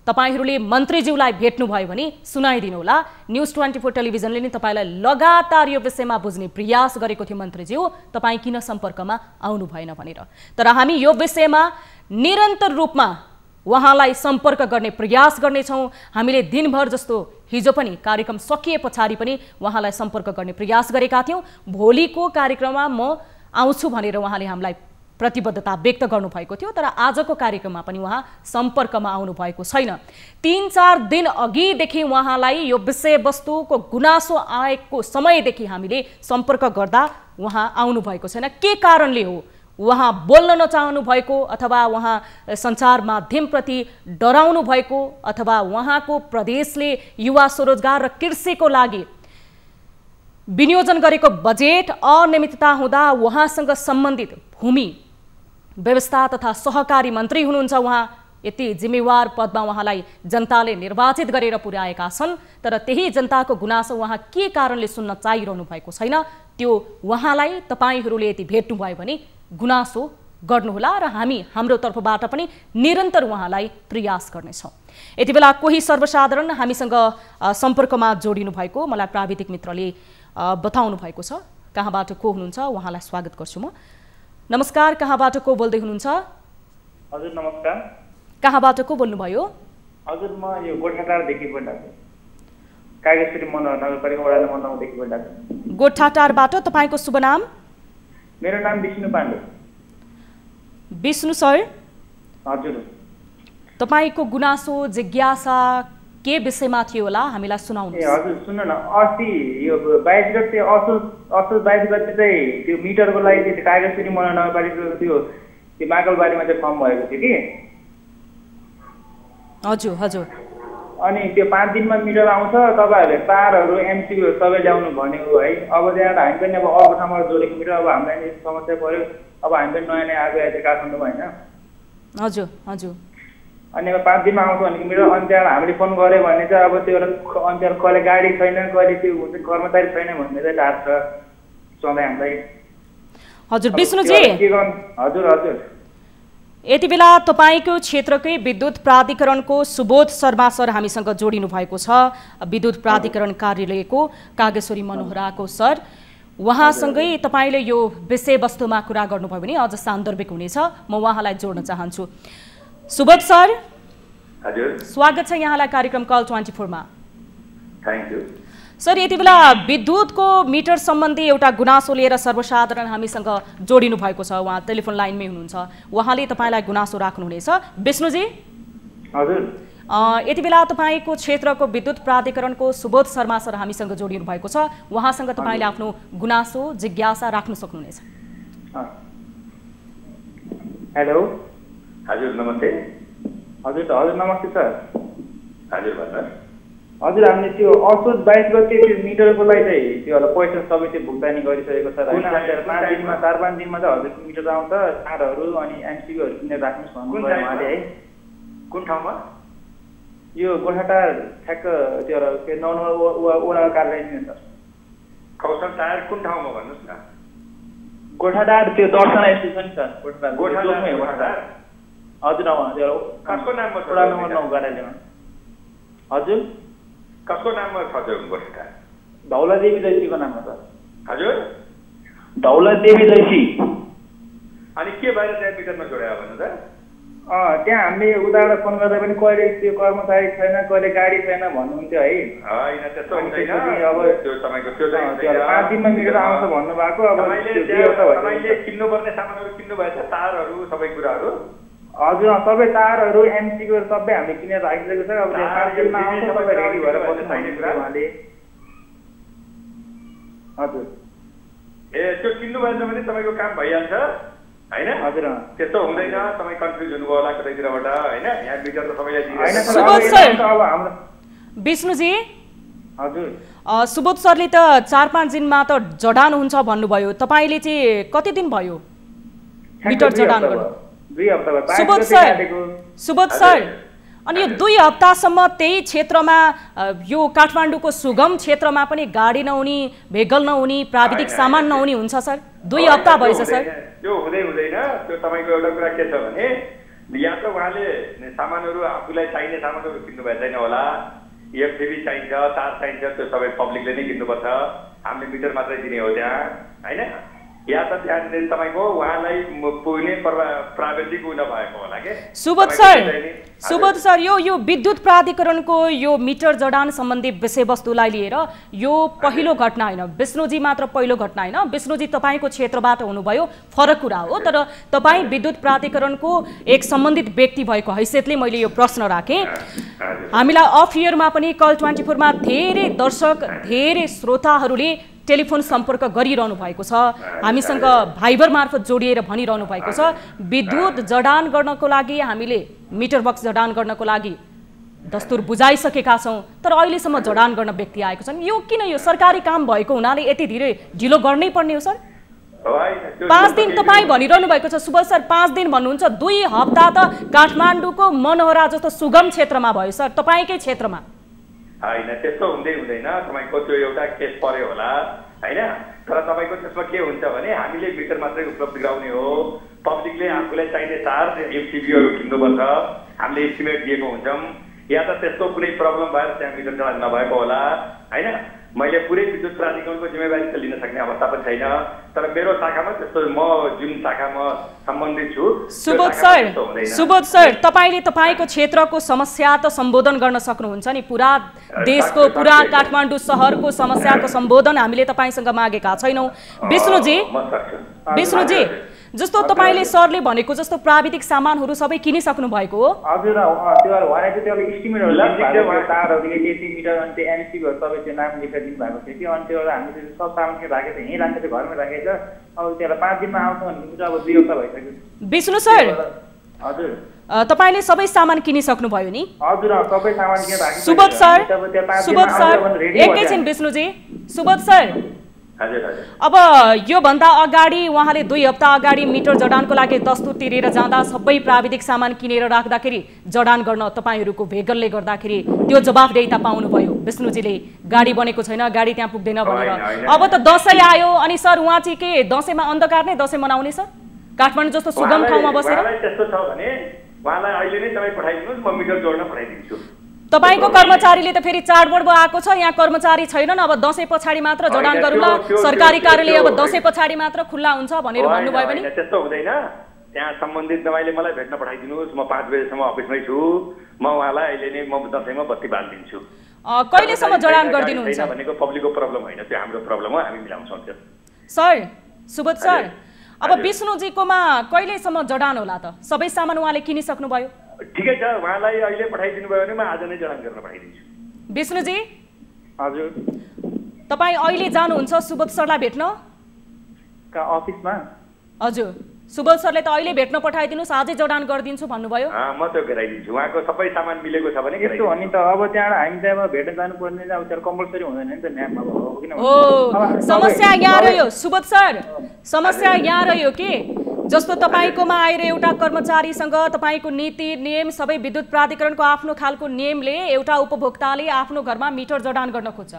तपाईहरूले मन्त्रीज्यूलाई भेट्नुभयो भने सुनाइदिनुहोला। न्युज 24 टेलिभिजनले नि तपाईलाई लगातार यो विषयमा बुझ्ने प्रयास गरेको थियो, मन्त्रीज्यू तपाईँ किन सम्पर्कमा आउनु भएन भनेर। तर हामी यो विषयमा निरन्तर रूपमा उहाँलाई सम्पर्क गर्ने प्रयास गर्नेछौँ। हामीले दिनभर जस्तो हिजो पनि कार्यक्रम सकिए पछाडि पनि उहाँलाई सम्पर्क गर्ने प्रयास गरेका थियौँ। भोलिको कार्यक्रममा म आउँछु भनेर उहाँले हामीलाई प्रतिबद्धता व्यक्त गर्नुभएको थियो, तर आजको कार्यक्रममा पनि उहाँ सम्पर्कमा आउनु भएको छैन। 3-4 दिन अघिदेखि उहाँलाई यो विषयवस्तुको गुनासो आएको समयदेखि हामीले सम्पर्क गर्दा उहाँ आउनु भएको छैन। के कारणले हो? उहाँ बोल्न नचाहनु भएको, अथवा उहाँ सञ्चार माध्यमप्रति डराउनु भएको, अथवा उहाँको प्रदेशले युवा स्वरोजगार र कृषिको लागि विनियोजन गरेको बजेट अनियमितता हुँदा उहाँसँग सम्बन्धित भूमि व्यवस्था तथा सहकारी मन्त्री हुनुहुन्छ, उहाँ यति जिम्मेवार पदमा उहाँलाई जनताले निर्वाचित गरेर पुर्याएका छन्, तर त्यही जनताको गुनासो उहाँ के कारणले सुन्न चाहिरहनु भएको छैन, त्यो उहाँलाई तपाईहरूले यति भेट्नुभयो भने गुनासो गर्नुहोला र हामी हाम्रो तर्फबाट पनि निरन्तर उहाँलाई प्रयास गर्नेछौँ। यति बेला कोही सर्वसाधारण हामीसँग सम्पर्कमा जोडिनु भएको मलाई प्राविधिक मित्रले बताउनु भएको छ। कहाँबाट को हुनुहुन्छ उहाँलाई स्वागत गर्छु म। नमस्कार, कहाँबाट को बोल्दै हुनुहुन्छ? हजुर नमस्कार। कहाँबाट को बोल्नुभयो? हजुर म यो गोठाटारदेखि बोलिरहेको छु। कागेश्वरी नगरपालिका वडा नम्बर 9 देखि बोलिरहेको छु। गोठाटारबाट। तपाईँको शुभ नाम? मेरो नाम विष्णु पाण्डे। विष्णु सर? हजुर। तपाईको गुनासो जिज्ञासा के विषयमा थियो होला हामीलाई सुनाउनुहोस्। हजुर सुन्नु न, अस्ति यो 22 गते असोज 22 गते चाहिँ त्यो मिटरको लागि चाहिँ कागजपुरी मनोहर नगरपालिकाको त्यो माकलबारीमा चाहिँ फर्म भएको थियो कि। हजुर हजुर। अनि त्यो 5 दिनमा मिटर आउँछ, तपाईँहरूले तारहरू एमसिबीहरू सबै ल्याउनु भन्यो है। अब त्यहाँ हामी पनि अब अर्को ठाउँबाट जोडेको मिटर, अब हामीलाई समस्या पर्यो, अब हामी पनि नयाँ नयाँ आएको थियो काठमाडौँमा होइन। हजुर हजुर। अनि अब 5 दिनमा आउँछ भनेको मिटर, अनि त्यहाँ हामीले फोन गऱ्यो भने चाहिँ अब त्यो अनि त्यहाँ कहिले गाडी छैन, कहिले त्यो हुन्छ कर्मचारी छैन भन्ने चाहिँ डाट छ सधैँ हामीलाई। हजुर विष्णुजी। हजुर हजुर। यति बेला तपाईको क्षेत्रकै विद्युत प्राधिकरणको सुबोध शर्मा सर हामीसँग जोडिनु भएको छ। विद्युत प्राधिकरण कार्यालयको कागेश्वरी मनोहराको सर, उहाँसँगै तपाईले यो विषयवस्तुमा कुरा गर्नुभयो भने अझ सान्दर्भिक हुनेछ। म उहाँलाई जोड्न चाहन्छु। सुबोध सर। हजुर। स्वागत छ यहाँलाई कार्यक्रम कल 24 मा। Thank you sir. यति बेला विद्युतको मिटर सम्बन्धी एउटा गुनासो लिएर सर्वसाधारण हामीसँग जोडिनु भएको छ। उहाँ टेलिफोन लाइनमै हुनुहुन्छ, उहाँले तपाईलाई गुनासो राख्नुहुनेछ। विष्णुजी। हजुर। यति बेला तपाईको क्षेत्रको विद्युत प्राधिकरणको सुबोध शर्मा सर हामीसँग जोडिनु भएको छ। उहाँसँग तपाईले आफ्नो गुनासो जिज्ञासा राख्न सक्नुहुनेछ। हेलो। हजुर नमस्ते। हजुर हजुर नमस्ते सर। हजुर भन्नुहोस्। हजुर हामीले त्यो असोज 22 गते त्यो मिटरको लागि चाहिँ त्यो पैसा सबै चाहिँ भुक्तानी गरिसकेको छ होइन। 4-5 दिनमा चाहिँ हजुरको मिटर आउँछ, तारहरू अनि एमसिबीहरू किनेर राख्नुहोस् भन्नुभयो उहाँले है। कुन ठाउँमा? यो गोठाटार ठ्याक्क त्यो 9 नम्बर वडा कार्यालय नि सर। कौशल टायर कुन ठाउँमा भन्नुहोस् न? गोठाटार त्यो दर्शन स्टेसन सर। गोठाटार। हजुर हजुर। कसको नाममा छ? वडा नम्बर 9 कार्यालयमा। हजुर। कसको नाममा छ त्यो गोठा? धौलादेवी जैसीको नाममा छ। हजुर। धौलादेवी जैसी। अनि के भएर त्यहाँ मिटरमा जोड्या भन्नु त? त्यहाँ हामीले उताबाट फोन गर्दा पनि कहिले त्यो कर्मचारी छैन, कहिले गाडी छैन भन्नुहुन्थ्यो है। होइन त्यस्तो हुँदैन। अब त्यो तपाईँको त्यो चाहिँ 5 दिनमा मिटर आउँछ भन्नुभएको। अब तपाईँले किन्नुपर्ने सामानहरू किन्नु भएछ, तारहरू सबै कुराहरू? हजुर सबै तारहरू एमसीबीहरू सबै हामीले किनेर राखिसकेको छ। अब 5 दिनमा आउँछ, तपाईँ रेडी भएर बस्नु उहाँले। हजुर। त्यो किन्नु भएछ भने तपाईँको काम भइहाल्छ होइन? हजुर। त्यस्तो हुँदैन, तपाईँ कन्फ्युज हुनुभयो होला कतैतिरबाट होइन। यहाँ मिटर त सबैलाई दिन्छ। विष्णुजी। हजुर। सुबोध सरले त 4-5 दिनमा त जडान हुन्छ भन्नुभयो, तपाईँले चाहिँ कति दिन भयो मिटर जडान गर्नु? 2 हप्ता भयो। सुबोध सर, अनि यो 2 हप्तासम्म त्यही क्षेत्रमा यो काठमाडौँको सुगम क्षेत्रमा पनि गाडी नहुने, भेगल नहुने, प्राविधिक सामान नहुने हुन्छ सर? 2 हप्ता भएछ सर। त्यो हुँदैन। त्यो तपाईँको एउटा कुरा के छ भने या त उहाँले सामानहरू आफूलाई चाहिने सामानहरू किन्नु भएको छैन होला, एफसिबी चाहिन्छ, तार चाहिन्छ, त्यो सबै पब्लिकले नै किन्नुपर्छ, हामीले मिटर मात्रै दिने हो त्यहाँ होइन। या त त्यहाँ तपाईँको उहाँलाई पुग्ने प्राविधिक नभएको होला के। सुबोध सर यो विद्युत प्राधिकरणको यो मिटर जडान सम्बन्धी विषयवस्तुलाई लिएर यो पहिलो घटना होइन, विष्णुजी मात्र पहिलो घटना होइन। विष्णुजी तपाईँको क्षेत्रबाट हुनुभयो, फरक कुरा हो, तर तपाईँ विद्युत प्राधिकरणको एक सम्बन्धित व्यक्ति भएको हैसियतले मैले यो प्रश्न राखेँ। हामीलाई अफ इयरमा पनि कल 24 मा धेरै दर्शक, धेरै श्रोताहरूले टेलिफोन सम्पर्क गरिरहनु भएको छ, हामीसँग भाइबर मार्फत जोडिएर भनिरहनु भएको छ विद्युत जडान गर्नको लागि हामीले मिटर बक्स जडान गर्नको लागि दस्तुर बुझाइसकेका छौं, तर अहिलेसम्म जडान गर्न व्यक्ति आएको छन्। यो किन? यो सरकारी काम भएको हुनाले यति धेरै ढिलो गर्नै पर्ने हो सर? 5 दिन तपाईँ भनिरहनु भएको छ सुबोध सर, 5 दिन भन्नुहुन्छ, 2 हप्ता त काठमाडौँको मनोहरा जस्तो सुगम क्षेत्रमा भयो सर, तपाईँकै क्षेत्रमा। होइन त्यस्तो हुँदैन, तपाईँको त्यो एउटा केस पर्यो होला होइन, तर तपाईँको त्यसमा के हुन्छ भने हामीले मिटर मात्रै उपलब्ध गराउने हो, पब्लिकले आफूलाई चाहिने तार एमसिबीहरू किन्नुपर्छ, हामीले एस्टिमेट दिएको हुन्छौँ, या त त्यस्तो कुनै प्रब्लम भएर त्यहाँ मिटर जडान नभएको होला होइन। मैले पुरै विद्युत प्राधिकरणको जिम्मेवारी त लिन सक्ने अवस्था पनि छैन, तर मेरो शाखामा त्यस्तो म जुन शाखामा सम्बन्धित छु। सुबोध सर, तपाईले तपाईको क्षेत्रको समस्या त सम्बोधन गर्न सक्नुहुन्छ नि, पुरा देशको, पुरा काठमाडौँ शहरको समस्याको सम्बोधन हामीले तपाईसँग मागेका छैनौं। विष्णुजी जस्तो तपाईले सरले भनेको जस्तो प्राविधिक सामानहरू सबै किनिसक्नु भएको हो? हजुर त्यो उहाँले चाहिँ त्यो एस्टिमेटहरु तारहरु एसी मिटर अनि त्यो एमसीबीहरु सबै त्यो नाम लेखेर दिनु भएको थियो कि अनि त्यो हामीले सब सामान के राखेको थियो यही राखेको थियो घरमै राखेछ अब त्यसलाई 5 दिनमा आउँछ भने चाहिँ अब 2 हप्ता भइसक्यो। विष्णु सर हजुर तपाईले सबै सामान किनिसक्नु भयो नि? हजुर सबै सामान किनेर राखेको। सुबोध सर एकैछिन विष्णुजी, सुबोध सर हजुर हजुर अब यो भन्दा अगाडि उहाँले 2 हप्ता अगाडि मिटर जडानको लागि दस्तुर तिरेर जाँदा सबै प्राविधिक सामान किनेर राख्दाखेरि जडान गर्न तपाईहरुको भेगलले गर्दाखेरि त्यो जवाफदेहिता पाउनुभयो विष्णुजीले गाडी बनेको छैन गाडी त्यहाँ पुग्दैन भनेर। अब त दशैं आयो अनि सर उहाँ चाहिँ के दशैंमा अन्धकार नै दशैं मनाउने सर काठमाडौँ जस्तो सुगम ठाउँमा बसेर? त्यस्तो छ भने उहाँलाई अहिले नै तपाई पठाइदिनुस् म मिटर जोड्न पठाइदिन्छु। तपाईको कर्मचारीले त फेरि चाडपर्व आएको छ यहाँ कर्मचारी छैनन् अब दशैं पछाडि मात्र जडान गरौँला सरकारी कार्यालय अब दशैं पछाडि मात्र खुल्ला हुन्छ भनेर भन्नुभयो भने? त्यस्तो हुँदैन त्यहाँ सम्बन्धित तपाईले मलाई भेट्न पठाइदिनुस् म 5 बजेसम्म अफिसमै छु म उहाँलाई अहिले नै म दशैंमा बत्ती बाल्दिन्छु। कहिलेसम्म जडान गर्दिनुहुन्छ भनेको पब्लिकको प्रब्लम होइन त्यो हाम्रो प्रब्लम हो हामी मिलाउँछौँ त्यो। सर सुबोध सर अब विष्णुजीकोमा कहिलेसम्म जडान होला त? सबै सामान उहाँले किनिसक्नु भयो? ठिकै छ उहाँलाई अहिले पठाइदिनु भयो भने म आज नै जडान गर्न पठाइदिन्छु। विष्णुजी हजुर तपाई अहिले जानुहुन्छ सुबोध सरलाई भेट्न? का अफिसमा? हजुर सुबोध सरले त अहिले भेट्न पठाइदिनुस् आजै जडान गरिदिन्छु भन्नुभयो। म त्यो गराइदिन्छु उहाँको सबै सामान मिलेको छ भने यस्तो हो नि त अब त्यहाँ हामी चाहिँ अब भेट्न जानुपर्ने अब त्यो कम्पल्सरी हुँदैन नि त न्याम अब किन ओ समस्या यहाँ रह्यो सुबोध सर समस्या यहाँ रह्यो कि जस्तो तपाईकोमा आएर एउटा कर्मचारीसँग तपाईको नीति नियम सबै विद्युत प्राधिकरणको आफ्नो खालको नियमले एउटा उपभोक्ताले आफ्नो घरमा मिटर जडान गर्न खोज्छ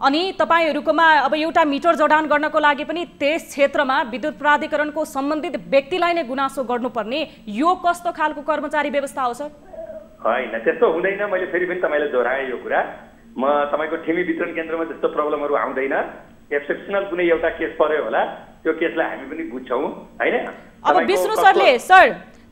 अनि तपाईहरुकोमा अब एउटा मिटर जडान गर्नको लागि पनि त्यस क्षेत्रमा विद्युत प्राधिकरणको सम्बन्धित व्यक्तिलाई नै गुनासो गर्नुपर्ने यो कस्तो खालको कर्मचारी व्यवस्था हो सर? हैन त्यस्तो हुँदैन मैले फेरि पनि तपाईलाई दोहोऱ्याए यो कुरा म तपाईको ठिमी वितरण केन्द्रमा त्यस्तो प्रब्लमहरु आउँदैन एक्सेप्सनल कुनै एउटा केस पर्यो होला त्यो केसलाई हामी पनि बुझ्छौं हैन। अब विष्णु सरले सर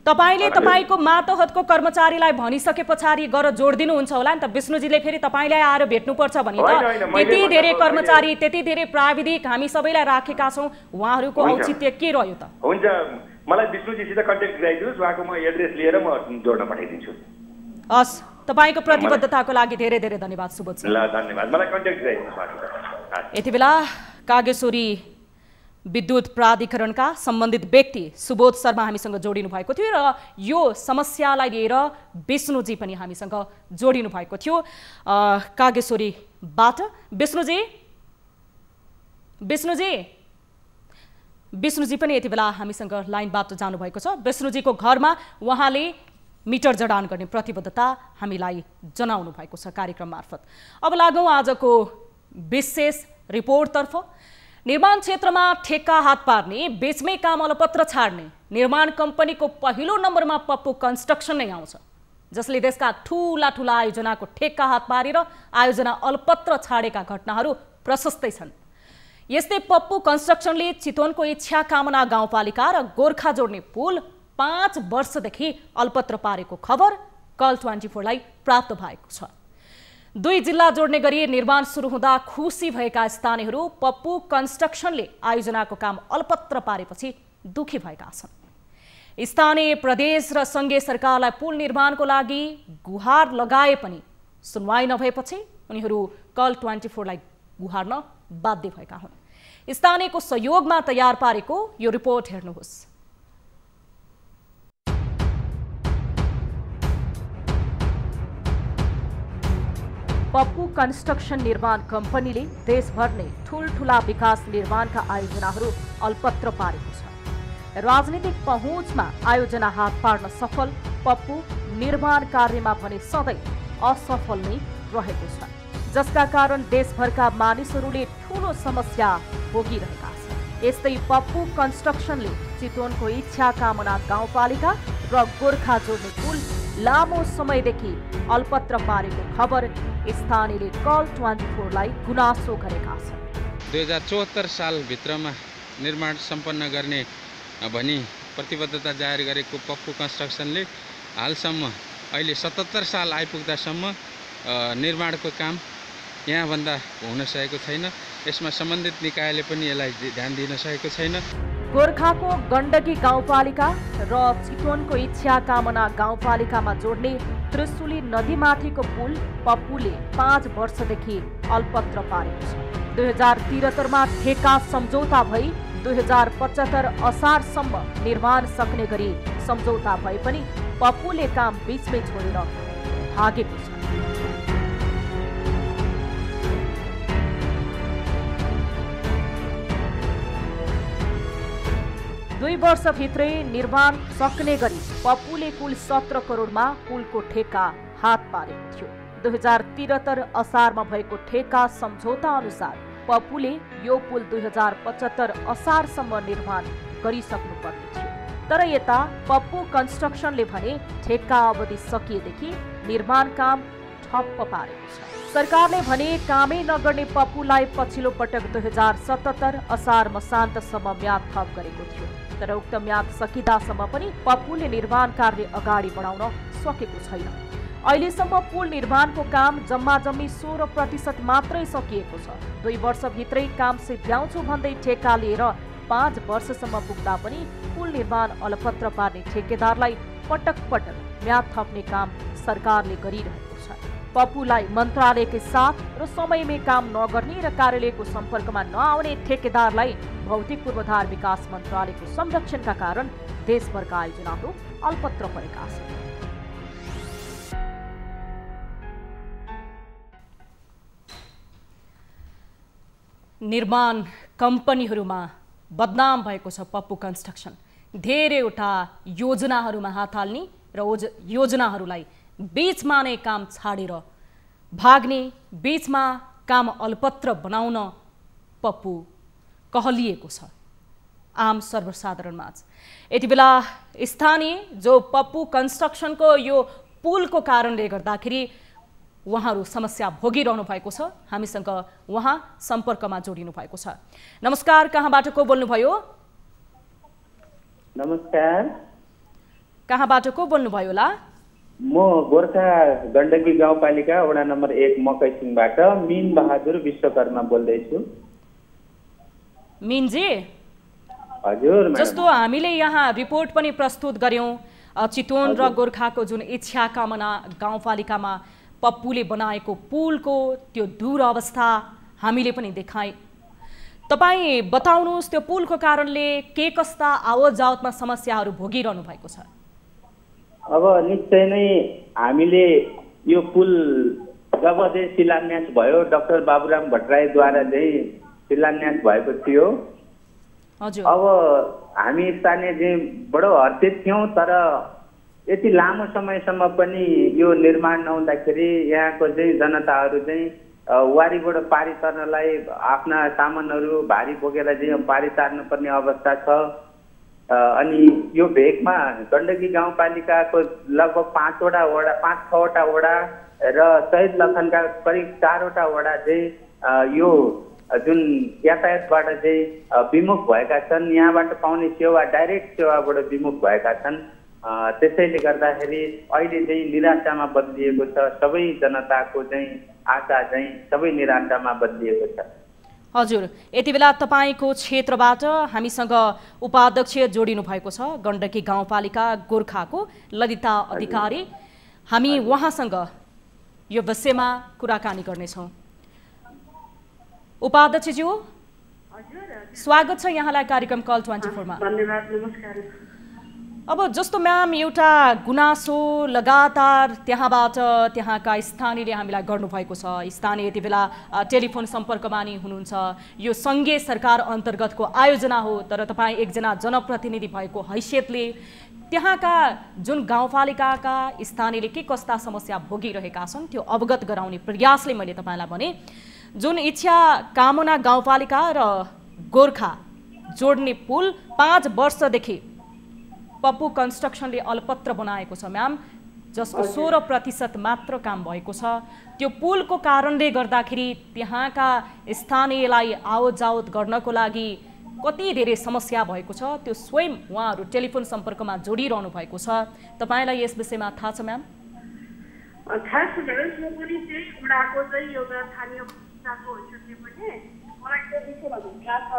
तपाईले तपाईको मातहतको कर्मचारीलाई भनिसके पछाडी गर जोड्दिनु हुन्छ होला नि त विष्णुजीले फेरि तपाईलाई आएर भेट्नु पर्छ भने त त्यति धेरै कर्मचारी त्यति धेरै प्राविधिक हामी सबैलाई राखेका छौं उहाँहरुको औचित्य के रह्यो त? हुन्छ मलाई विष्णुजीसित कन्ट्याक्ट गराइदिनुस् उहाँको म एड्रेस लिएर म जोड्न पठाइदिन्छु। हस् तपाईको प्रतिबद्धताको लागि धेरै धेरै धन्यवाद सुबोध सर। ल धन्यवाद मलाई कन्ट्याक्ट गराइदिनुस्। यति बेला कागेश्वरी विद्युत प्राधिकरणका सम्बन्धित व्यक्ति सुबोध शर्मा हामीसँग जोडिनु भएको थियो र यो समस्यालाई लिएर विष्णुजी पनि हामीसँग जोडिनु भएको थियो कागेश्वरीबाट। विष्णुजी पनि यति बेला हामीसँग लाइनबाट जानुभएको छ। विष्णुजीको घरमा उहाँले मिटर जडान गर्ने प्रतिबद्धता हामीलाई जनाउनु भएको छ कार्यक्रम मार्फत। अब लागौँ आजको विशेष रिपोर्टतर्फ। निर्माण क्षेत्रमा ठेक्का हात पार्ने बेचमै काम अलपत्र छाड्ने निर्माण कम्पनीको पहिलो नम्बरमा पप्पू कन्स्ट्रक्सन नै आउँछ जसले देशका ठूला ठूला आयोजनाको ठेक्का हात पारेर आयोजना अलपत्र छाडेका घटनाहरू प्रशस्तै छन्। यस्तै पप्पू कन्स्ट्रक्सनले चितवनको इच्छा कामना गाउँपालिका र गोर्खा जोड्ने पुल 5 वर्षदेखि अलपत्र पारेको खबर कल 24 लाई प्राप्त भएको छ। 2 जिल्ला जोड्ने गरी निर्माण सुरु हुँदा खुसी भएका स्थानीयहरू पप्पू कन्स्ट्रक्सनले आयोजनाको काम अलपत्र पारेपछि दुखी भएका छन्। स्थानीय प्रदेश र संघीय सरकारलाई पुल निर्माणको लागि गुहार लगाए पनि सुनवाई नभएपछि उनीहरू कल 24 लाई गुहार्न बाध्य भएका हुन्। स्थानीयको सहयोगमा तयार पारेको यो रिपोर्ट हेर्नुहोस्। पप्पू कन्स्ट्रक्सन निर्माण कम्पनीले देशभर नै ठूलठूला विकास निर्माणका आयोजनाहरू अलपत्र पारेको छ। राजनीतिक पहुँचमा आयोजना हात पार्न सफल पप्पू निर्माण कार्यमा भने सधैँ असफल नै रहेको छ जसका कारण देशभरका मानिसहरूले ठूलो समस्या भोगिरहेका छन्। यस्तै पप्पू कन्स्ट्रक्सनले चितवनको इच्छा कामना गाउँपालिका र गोर्खा जोड्ने पुल लामो समयदेखि अलपत्र पारेको खबर स्थानीयले कल 24 लाई गुनासो गरेका छन्। 2074 सालभित्रमा निर्माण सम्पन्न गर्ने भनी प्रतिबद्धता जाहेर गरेको पप्पू कन्स्ट्रक्सनले हालसम्म अहिले 77 साल आइपुग्दासम्म निर्माणको काम यहाँभन्दा हुन सकेको छैन। यसमा सम्बन्धित निकायले पनि यसलाई ध्यान दिन सकेको छैन। गोर्खाको गण्डकी गाउँपालिका र चितवनको इच्छा कामना गाउँपालिकामा जोड्ने त्रिशुली नदीमाथिको पुल पप्पूले 5 वर्षदेखि अल्पत्र पारेको छ। 2073मा ठेका सम्झौता भई 2075 असारसम्म निर्माण सक्ने गरी सम्झौता भए पनि पप्पूले काम बीचमै छोडेर भागेको छ। 2 वर्षभित्रै निर्माण सक्ने गरी पप्पूले कुल 17 करोडमा पुलको ठेका हात पारेको थियो। 2073 असारमा भएको ठेका सम्झौता अनुसार पप्पूले यो पुल 2075 असारसम्म निर्माण गरिसक्नुपर्ने थियो। तर यता पप्पू कन्स्ट्रक्सनले भने ठेका अवधि सकिएदेखि निर्माण काम ठप्प पारेको छ। सरकारले भने कामै नगर्ने पप्पूलाई पछिल्लो पटक 2077 असार मसान्तसम्म म्याद थप गरेको थियो। तर उक्त म्याद सकिदासम्म पनि पप्पूले निर्माण कार्य अगाडि बढाउन सकेको छैन। अहिलेसम्म पुल निर्माणको काम जम्मा जम्मी 16% मात्रै सकिएको छ। 2 वर्षभित्रै काम सिद्ध्याउँछु भन्दै ठेका लिएर 5 वर्षसम्म पुग्दा पनि पुल निर्माण अलपत्र पार्ने ठेकेदारलाई पटक पटक म्याद थप्ने काम सरकारले गरिरहेको छ। पप्पूलाई मन्त्रालयकै साथ र समयमै काम नगर्ने र कार्यालयको सम्पर्कमा नआउने ठेकेदारलाई भौतिक पूर्वाधार विकास मन्त्रालयको संरक्षणका कारण देशभरका आयोजनाहरू अल्पत्र परेका छन्। निर्माण कम्पनीहरूमा बदनाम भएको छ पप्पू कन्स्ट्रक्सन। धेरैवटा योजनाहरूमा हात हाल्ने र योजनाहरूलाई बीचमा नै काम छाडेर भाग्ने, बीचमा काम अल्पत्र बनाउन पप्पू कहलिएको छ आम सर्वसाधारणमाझ। यति बेला स्थानीय जो पप्पू कन्स्ट्रक्सनको यो पुलको कारणले गर्दाखेरि उहाँहरू समस्या भोगिरहनु भएको छ। हामीसँग उहाँ सम्पर्कमा जोडिनु भएको छ। नमस्कार, कहाँबाट को बोल्नुभयो? नमस्कार, कहाँबाट को बोल्नुभयो होला? म गोर्खा गण्डकी गाउँपालिका वडा नम्बर 1 मकैसिङबाट मीन बहादुर विश्वकर्मा बोल्दैछु। मीनजी, हजुर। जस्तो हामीले यहाँ रिपोर्ट पनि प्रस्तुत गर्यौं, चितवन र गोर्खाको जुन इच्छा कामना गाउँपालिकामा पप्पूले बनाएको पुलको त्यो दुरअवस्था हामीले पनि देखाए। तपाईँ बताउनुहोस्, त्यो पुलको कारणले के कस्ता आवत जावतमा समस्याहरू भोगिरहनु भएको छ? अब निश्चय नै हामीले यो पुल जब चाहिँ शिलान्यास भयो, डाक्टर बाबुराम भट्टराईद्वारा चाहिँ शिलान्यास भएको थियो। हजुर। अब हामी स्थानीय चाहिँ बडो हर्षित थियौँ, तर यति लामो समयसम्म पनि यो निर्माण नहुँदाखेरि यहाँको चाहिँ जनताहरू चाहिँ वारीबाट पारी तर्नलाई आफ्ना सामानहरू भारी बोकेर चाहिँ पारी तार्नुपर्ने अवस्था छ। अनि यो भेगमा गण्डकी गाउँपालिकाको लगभग 5वटा वडा, 5-6वटा वडा र शहीद लखनका करिब 4वटा वडा चाहिँ यो जुन यातायातबाट चाहिँ विमुख भएका छन्। यहाँबाट पाउने सेवा डाइरेक्ट सेवाबाट विमुख भएका छन्। त्यसैले गर्दाखेरि अहिले चाहिँ निराशामा बदलिएको छ। सबै जनताको चाहिँ आशा चाहिँ सबै निराशामा बदलिएको छ। हजुर, यति बेला तपाईको क्षेत्रबाट हामीसँग उपाध्यक्ष जोडिनु भएको छ गण्डकी गाउँपालिका गोर्खाको ललिता अधिकारी। हामी उहाँसँग यो विषयमा कुराकानी गर्नेछौँ। उपाध्यक्षज्यू, स्वागत छ यहाँलाई कार्यक्रम कल 24 मा। धन्यवाद, नमस्कार। अब जस्तो म्याम, एउटा गुनासो लगातार त्यहाँका स्थानीयले हामीलाई गर्नुभएको छ। स्थानीय यति बेला टेलिफोन सम्पर्कमा नि हुनुहुन्छ। यो सङ्घीय सरकार अन्तर्गतको आयोजना हो, तर तपाईँ एकजना जनप्रतिनिधि भएको हैसियतले त्यहाँका जुन गाउँपालिकाका स्थानीयले के कस्ता समस्या भोगिरहेका छन् त्यो अवगत गराउने प्रयासले मैले तपाईँलाई भने। जुन इच्छा कामना गाउँपालिका र गोर्खा जोड्ने पुल 5 वर्षदेखि पप्पू कन्स्ट्रक्सनले अलपत्र बनाएको छ म्याम, जसको 16% मात्र काम भएको छ। त्यो पुलको कारणले गर्दाखेरि त्यहाँका स्थानीयलाई आवत जावत गर्नको लागि कति धेरै समस्या भएको छ, त्यो स्वयं उहाँहरू टेलिफोन सम्पर्कमा जोडिरहनु भएको छ। तपाईँलाई यस विषयमा थाहा छ म्याम? थाहा छ म्याडम। म पनि चाहिँ वडाको चाहिँ एउटा स्थानीय खालको हैसियतले पनि मलाई त्यो विषयमा ढुक्का छ।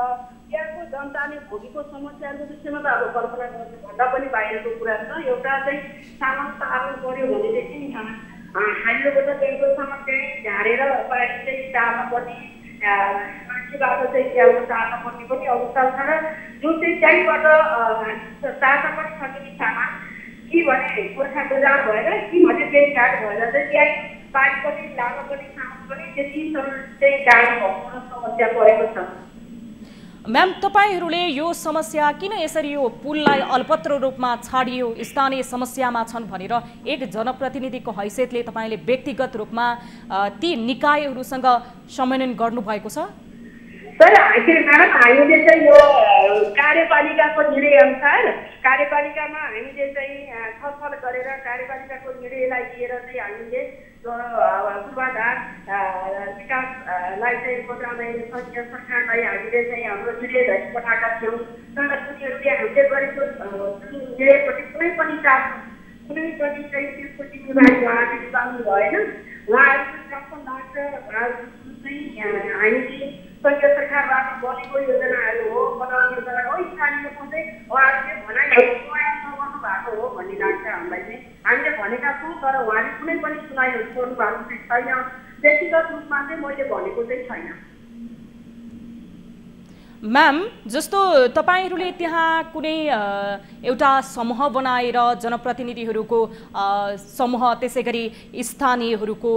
यहाँको जनताले भोगेको समस्याहरूको विषयमा त अब कल्पना गर्नुभन्दा पनि बाहिरको कुरा छ। एउटा चाहिँ सामान तार्नु पर्यो भनेदेखि हामीबाट त्यहाँको सामान चाहिँ झारेर पानी चाहिँ तार्नुपर्ने, मान्छेबाट चाहिँ त्यहाँको तार्नुपर्ने पनि अवस्था छ र जुन चाहिँ त्यहीँबाट तार्न पनि सकिने सामान कि भने गोर्खा बजार भएर कि भने बेचघाट भएर चाहिँ त्यहाँ पानी पनि लानु पनि सामान पनि त्यति चाहिँ गाडी भएको समस्या परेको छ। म्याम, तपाईहरूले यो समस्या किन यसरी यो पुललाई अल्पत्र रूपमा छाडियो, स्थानीय समस्यामा छन् भनेर एक जनप्रतिनिधिको हैसियतले तपाईँले व्यक्तिगत रूपमा ती निकायहरूसँग समन्वयन गर्नुभएको छ? सर, म्याडम, हामीले चाहिँ यो कार्यपालिकाको निर्णय अनुसार कार्यपालिकामा हामीले चाहिँ छलफल गरेर कार्यपालिकाको निर्णयलाई लिएर चाहिँ हामीले पूर्वाधार विकासलाई चाहिँ बचाउने सङ्घीय सरकारलाई हामीले चाहिँ हाम्रो निर्णय धरि पठाएका थियौँ। तर उनीहरूले हामीले गरेको निर्णयप्रति कुनै पनि चाहिँ त्यसको जिम्मेवारी उहाँहरूले निभाउनु भएन। उहाँहरूको शासन डाक्टर हामीले सङ्घीय सरकारबाट बनेको योजनाहरू हो, बनाउने योजना हो, स्थानीयको चाहिँ उहाँहरूले भनाइहरू गर्नु भएको हो भन्ने लाग्छ हामीलाई चाहिँ। हामीले भनेका छौँ तर उहाँले कुनै पनि सुनाइहरू गर्नु भएको चाहिँ छैन। व्यक्तिगत रूपमा चाहिँ मैले भनेको चाहिँ छैन। म्याम, जस्तो तपाईहरूले त्यहाँ कुनै एउटा समूह बनाएर जनप्रतिनिधिहरूको समूह, त्यसै गरी स्थानीयहरूको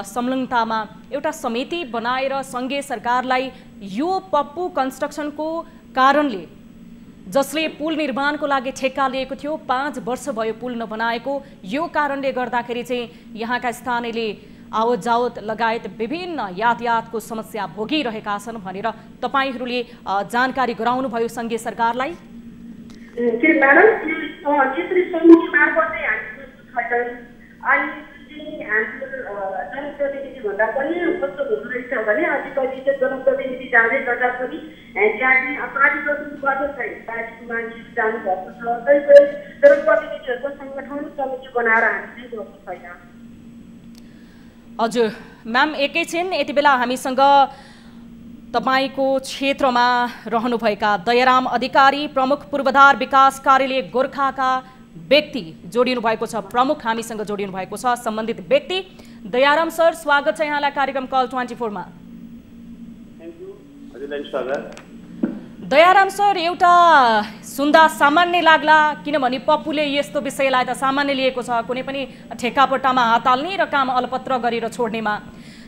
संलग्नतामा एउटा समिति बनाएर सङ्घीय सरकारलाई यो पप्पू कन्स्ट्रक्सनको कारणले, जसले पुल निर्माणको लागि ठेक्का लिएको थियो, 5 वर्ष भयो पुल नबनाएको, यो कारणले गर्दाखेरि चाहिँ यहाँका स्थानीयले आवत जावत लगायत विभिन्न यातायातको समस्या भोगिरहेका छन् भनेर तपाईँहरूले जानकारी गराउनुभयो सङ्घीय सरकारलाई? म्याडम, त्यसरी समिति मार्फत चाहिँ हामी अनि हाम्रो जनप्रतिनिधि भन्दा पनि कस्तो हुँदो रहेछ भने अलिकति चाहिँ जनप्रतिनिधि जाँदै गर्दा पनि त्यहाँ चाहिँ पार्टी प्रतिनिधिबाट चाहिँ पार्टीको मान्छेहरू जानुभएको छ। तैपनि जनप्रतिनिधिहरूको सङ्गठन समिति बनाएर हामीले गएको छैन। हजुर म्याम, एकैछिन, यति बेला हामीसँग तपाईको क्षेत्रमा रहनुभएका दयाराम अधिकारी, प्रमुख पूर्वाधार विकास कार्यालय गोर्खाका व्यक्ति जोडिनु भएको छ। प्रमुख हामीसँग जोडिनु भएको छ सम्बन्धित व्यक्ति। दयाराम सर, स्वागत छ यहाँलाई कार्यक्रम कल 24 मा। दयाराम सर, एउटा सुन्दा सामान्य लाग्ला, किनभने पप्पूले यस्तो विषयलाई त सामान्य लिएको छ, कुनै पनि ठेक्कापट्टामा हात हाल्ने र काम अलपत्र गरेर छोड्नेमा।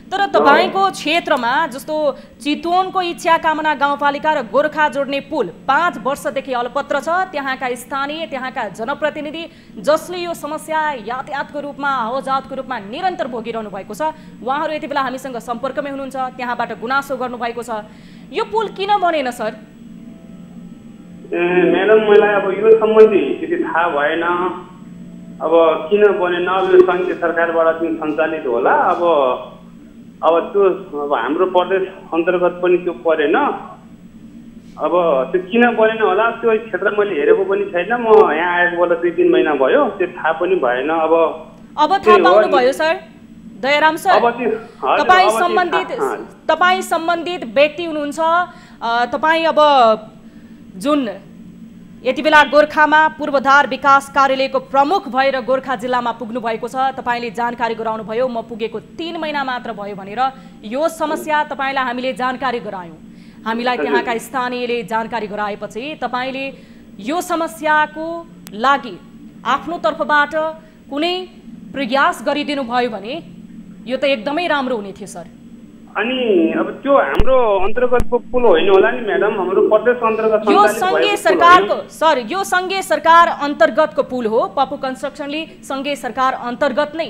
तर तपाईको क्षेत्रमा जस्तो चितवनको इच्छा कामना गाउँपालिका र गोर्खा जोड्ने पुल 5 वर्षदेखि अलपत्र छ। त्यहाँका स्थानीय, त्यहाँका जनप्रतिनिधि जसले यो समस्या यातायातको रूपमा, आवाजातको रूपमा निरन्तर भोगिरहनु भएको छ, उहाँहरू यति बेला हामीसँग सम्पर्कमै हुनुहुन्छ, त्यहाँबाट गुनासो गर्नुभएको छ। यो पुल किन बनेन सर? म्याडम, मलाई अब यो सम्बन्धी त्यति थाहा भएन। अब किन बनेन, अब यो सङ्घीय सरकारबाट चाहिँ सञ्चालित होला। अब त्यो हाम्रो प्रदेश अन्तर्गत पनि त्यो परेन। अब त्यो किन बनेन होला, त्यो क्षेत्र मैले हेरेको पनि छैन। म यहाँ आएकोबाट 2-3 महिना भयो, त्यो थाहा पनि भएन। अब थाहा पाउनु भयो सर? दयाराम सर, तपाईँ सम्बन्धित व्यक्ति हुनुहुन्छ। तपाईँ अब जुन यति बेला गोर्खामा पूर्वाधार विकास कार्यालयको प्रमुख भएर गोर्खा जिल्लामा पुग्नु भएको छ, तपाईँले जानकारी गराउनु भयो। म पुगेको 3 महिना मात्र भयो भनेर यो समस्या तपाईँलाई हामीले जानकारी गरायौँ। हामीलाई त्यहाँका स्थानीयले जानकारी गराएपछि तपाईँले यो समस्याको लागि आफ्नो तर्फबाट कुनै प्रयास गरिदिनु भयो भने यो त एकदमै राम्रो हुने थियो सर। अनि अब त्यो हाम्रो अन्तर्गतको पुल होइन होला नि म्याडम, हाम्रो प्रदेश अन्तर्गत यो सङ्घीय सरकारको सर, यो सङ्घीय सरकार अन्तर्गतको पुल हो। पप्पू कन्स्ट्रक्सनले सङ्घीय सरकार अन्तर्गत नै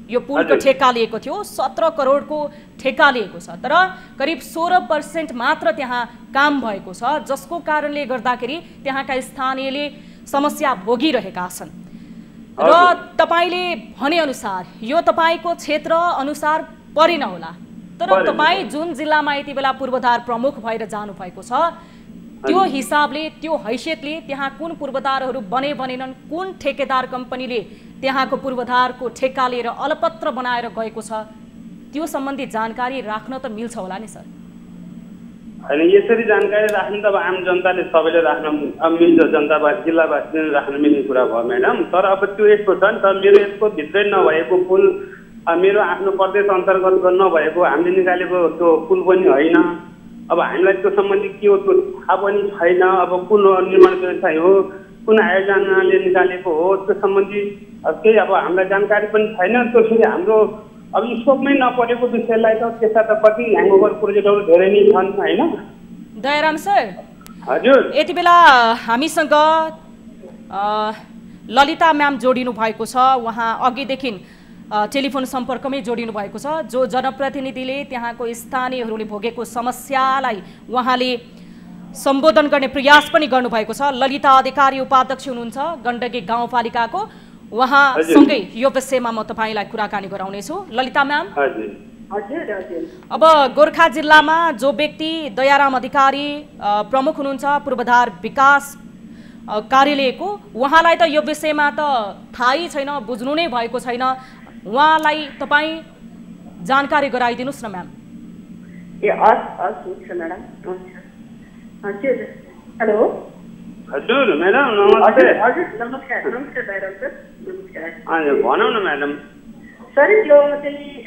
यो पुलको ठेक्का लिएको थियो। 17 करोडको ठेक्का लिएको छ, तर करिब 16% मात्र त्यहाँ काम भएको छ, जसको कारणले गर्दाखेरि त्यहाँका स्थानीयले समस्या भोगिरहेका छन्। र तपाईँले भनेअनुसार यो तपाईँको क्षेत्र अनुसार परेन होला, तर तपाईँ जुन जिल्लामा यति बेला पूर्वाधार प्रमुख भएर जानुभएको छ, त्यो हिसाबले, त्यो हैसियतले त्यहाँ कुन पूर्वाधारहरू बनेनन्, कुन ठेकेदार कम्पनीले त्यहाँको पूर्वाधारको ठेक्का लिएर अलपत्र बनाएर गएको छ, त्यो सम्बन्धी जानकारी राख्न त मिल्छ होला नि सर? होइन, यसरी जानकारी राख्नु त अब आम जनताले सबैले राख्न मिल्छ, जनतावासी जिल्लावासीले राख्न मिल्ने कुरा भयो म्याडम। तर अब त्यो यस्तो छ नि त, मेरो यसको भित्रै नभएको पुल, मेरो आफ्नो प्रदेश अन्तर्गत नभएको हामीले निकालेको त्यो पुल पनि होइन। अब हामीलाई त्यो सम्बन्धी के हो त्यो थाहा पनि छैन। अब कुन निर्माण व्यवसाय हो, कुन आयोजनाले निकालेको हो, त्यो सम्बन्धी केही अब हामीलाई जानकारी पनि छैन। त्यो फेरि हाम्रो अब स्कोपमै नपरेको विषयलाई त त्यसमा त कति ह्याङओभर प्रोजेक्टहरू धेरै नै छन् होइन। दयाराम सर, हजुर, यति बेला हामीसँग ललिता म्याम जोडिनु भएको छ। उहाँ अघिदेखि टेलिफोन सम्पर्कमै जोडिनु भएको छ। जो जनप्रतिनिधिले त्यहाँको स्थानीयहरूले भोगेको समस्यालाई उहाँले सम्बोधन गर्ने प्रयास पनि गर्नुभएको छ। ललिता अधिकारी उपाध्यक्ष हुनुहुन्छ गण्डकी गाउँपालिकाको। उहाँसँगै यो विषयमा म तपाईँलाई कुराकानी गराउनेछु। ललिता म्याम, अब गोर्खा जिल्लामा जो व्यक्ति दयाराम अधिकारी प्रमुख हुनुहुन्छ पूर्वाधार विकास कार्यालयको, उहाँलाई त यो विषयमा त थाहै छैन, बुझ्नु नै भएको छैन। उहाँलाई तपाईँ जानकारी गराइदिनुहोस् न म्याम। हेलो हजुर म्याडम, नमस्ते। हजुर नमस्कार। नमस्कार दयाराम सर, नमस्कार। हजुर भनौँ न म्याडम। सर यो चाहिँ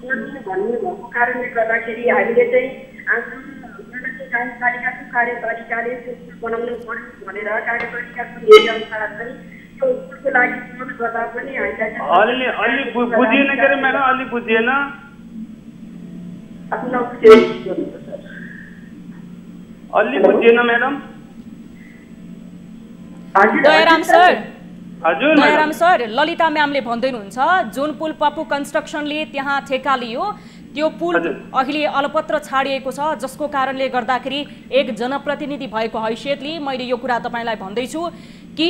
भन्ने भएको कारणले गर्दाखेरि हामीले चाहिँ गाउँपालिकाको कार्यपालिकाले बनाउनु पर्यो भनेर कार्यपालिकाको नियमअनुसार चाहिँ त्यो स्कुलको लागि विरोध गर्दा पनि अलि बुझिएन के अरे म्याडम? अलि बुझिएन? अलि बुझिएन म्याडम? दयाराम सर, हजुर दयाराम सर, ललिता म्यामले भन्दै हुनुहुन्छ जुन पुल पप्पू कन्स्ट्रक्सनले त्यहाँ ठेका लियो त्यो पुल अहिले अलपत्र छाडिएको छ, जसको कारणले गर्दाखेरि एक जनप्रतिनिधि भएको हैसियतले मैले यो कुरा तपाईँलाई भन्दैछु कि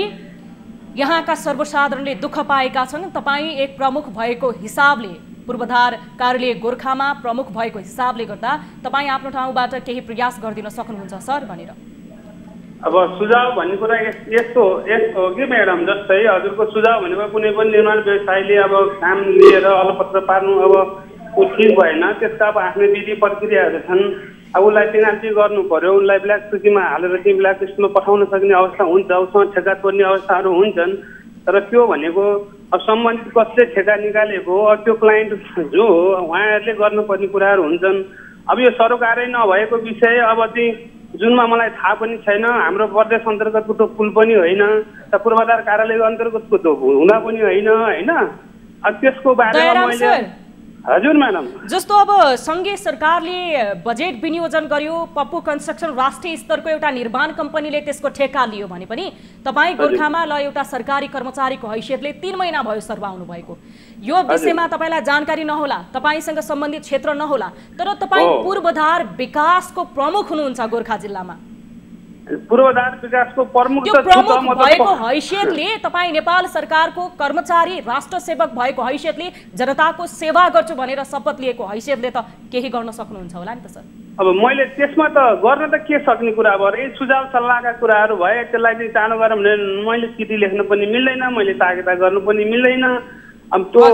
यहाँका सर्वसाधारणले दुःख पाएका छन्। तपाईँ एक प्रमुख भएको हिसाबले, पूर्वाधार कार्यालय गोर्खामा प्रमुख भएको हिसाबले गर्दा तपाईँ आफ्नो ठाउँबाट केही प्रयास गरिदिन सक्नुहुन्छ सर भनेर। अब सुझाव भन्ने कुरा यस्तो हो कि म्याडम, जस्तै हजुरको सुझाव भनेको कुनै पनि निर्माण व्यवसायले अब काम लिएर अलपत्र पार्नु अब ऊ ठिक भएन। त्यसका अब आफ्नै विधि प्रक्रियाहरू छन्। अब उसलाई पेनाल्टी गर्नु पर्यो, उसलाई ब्ल्याक सूचीमा हालेर चाहिँ ब्ल्याक लिस्टमा पठाउन सक्ने अवस्था हुन्छ, उसँग ठेका तोड्ने अवस्थाहरू हुन्छन्। तर त्यो भनेको अब सम्बन्धित कसले ठेका निकालेको हो, त्यो क्लाइन्ट जो हो उहाँहरूले गर्नुपर्ने कुराहरू हुन्छन्। अब यो सरकारै नभएको विषय अब चाहिँ जुनमा मलाई थाहा पनि छैन। हाम्रो प्रदेश अन्तर्गतको त पुल पनि होइन, त पूर्वाधार कार्यालय अन्तर्गतको त हुँदा पनि होइन होइन। अब त्यसको बारेमा मैले हजुर म्याडम, जस्तो अब सङ्घीय सरकारले बजेट विनियोजन गर्यो, पप्पू कन्स्ट्रक्सन राष्ट्रिय स्तरको एउटा निर्माण कम्पनीले त्यसको ठेका लियो भने पनि तपाईँ गोर्खामा ल एउटा सरकारी कर्मचारीको हैसियतले 3 महिना भयो सर्व आउनु भएको। यो विषयमा तपाईँलाई जानकारी नहोला, तपाईँसँग सम्बन्धित क्षेत्र नहोला, तर तपाईँ पूर्वाधार विकासको प्रमुख हुनुहुन्छ गोर्खा जिल्लामा। पूर्वाधार विकासको प्रमुख भएको हैसियतले तपाईँ नेपाल सरकारको कर्मचारी राष्ट्र सेवक भएको हैसियतले जनताको सेवा गर्छु भनेर शपथ लिएको हैसियतले त केही गर्न सक्नुहुन्छ होला नि त सर? अब मैले त्यसमा त गर्न त के सक्ने कुरा भयो, यही सुझाव सल्लाहका कुराहरू भए त्यसलाई चाहिँ चाँडो गरौँ भने मैले चिठी लेख्न पनि मिल्दैन, मैले ताकेता गर्नु पनि मिल्दैन। अब त्यो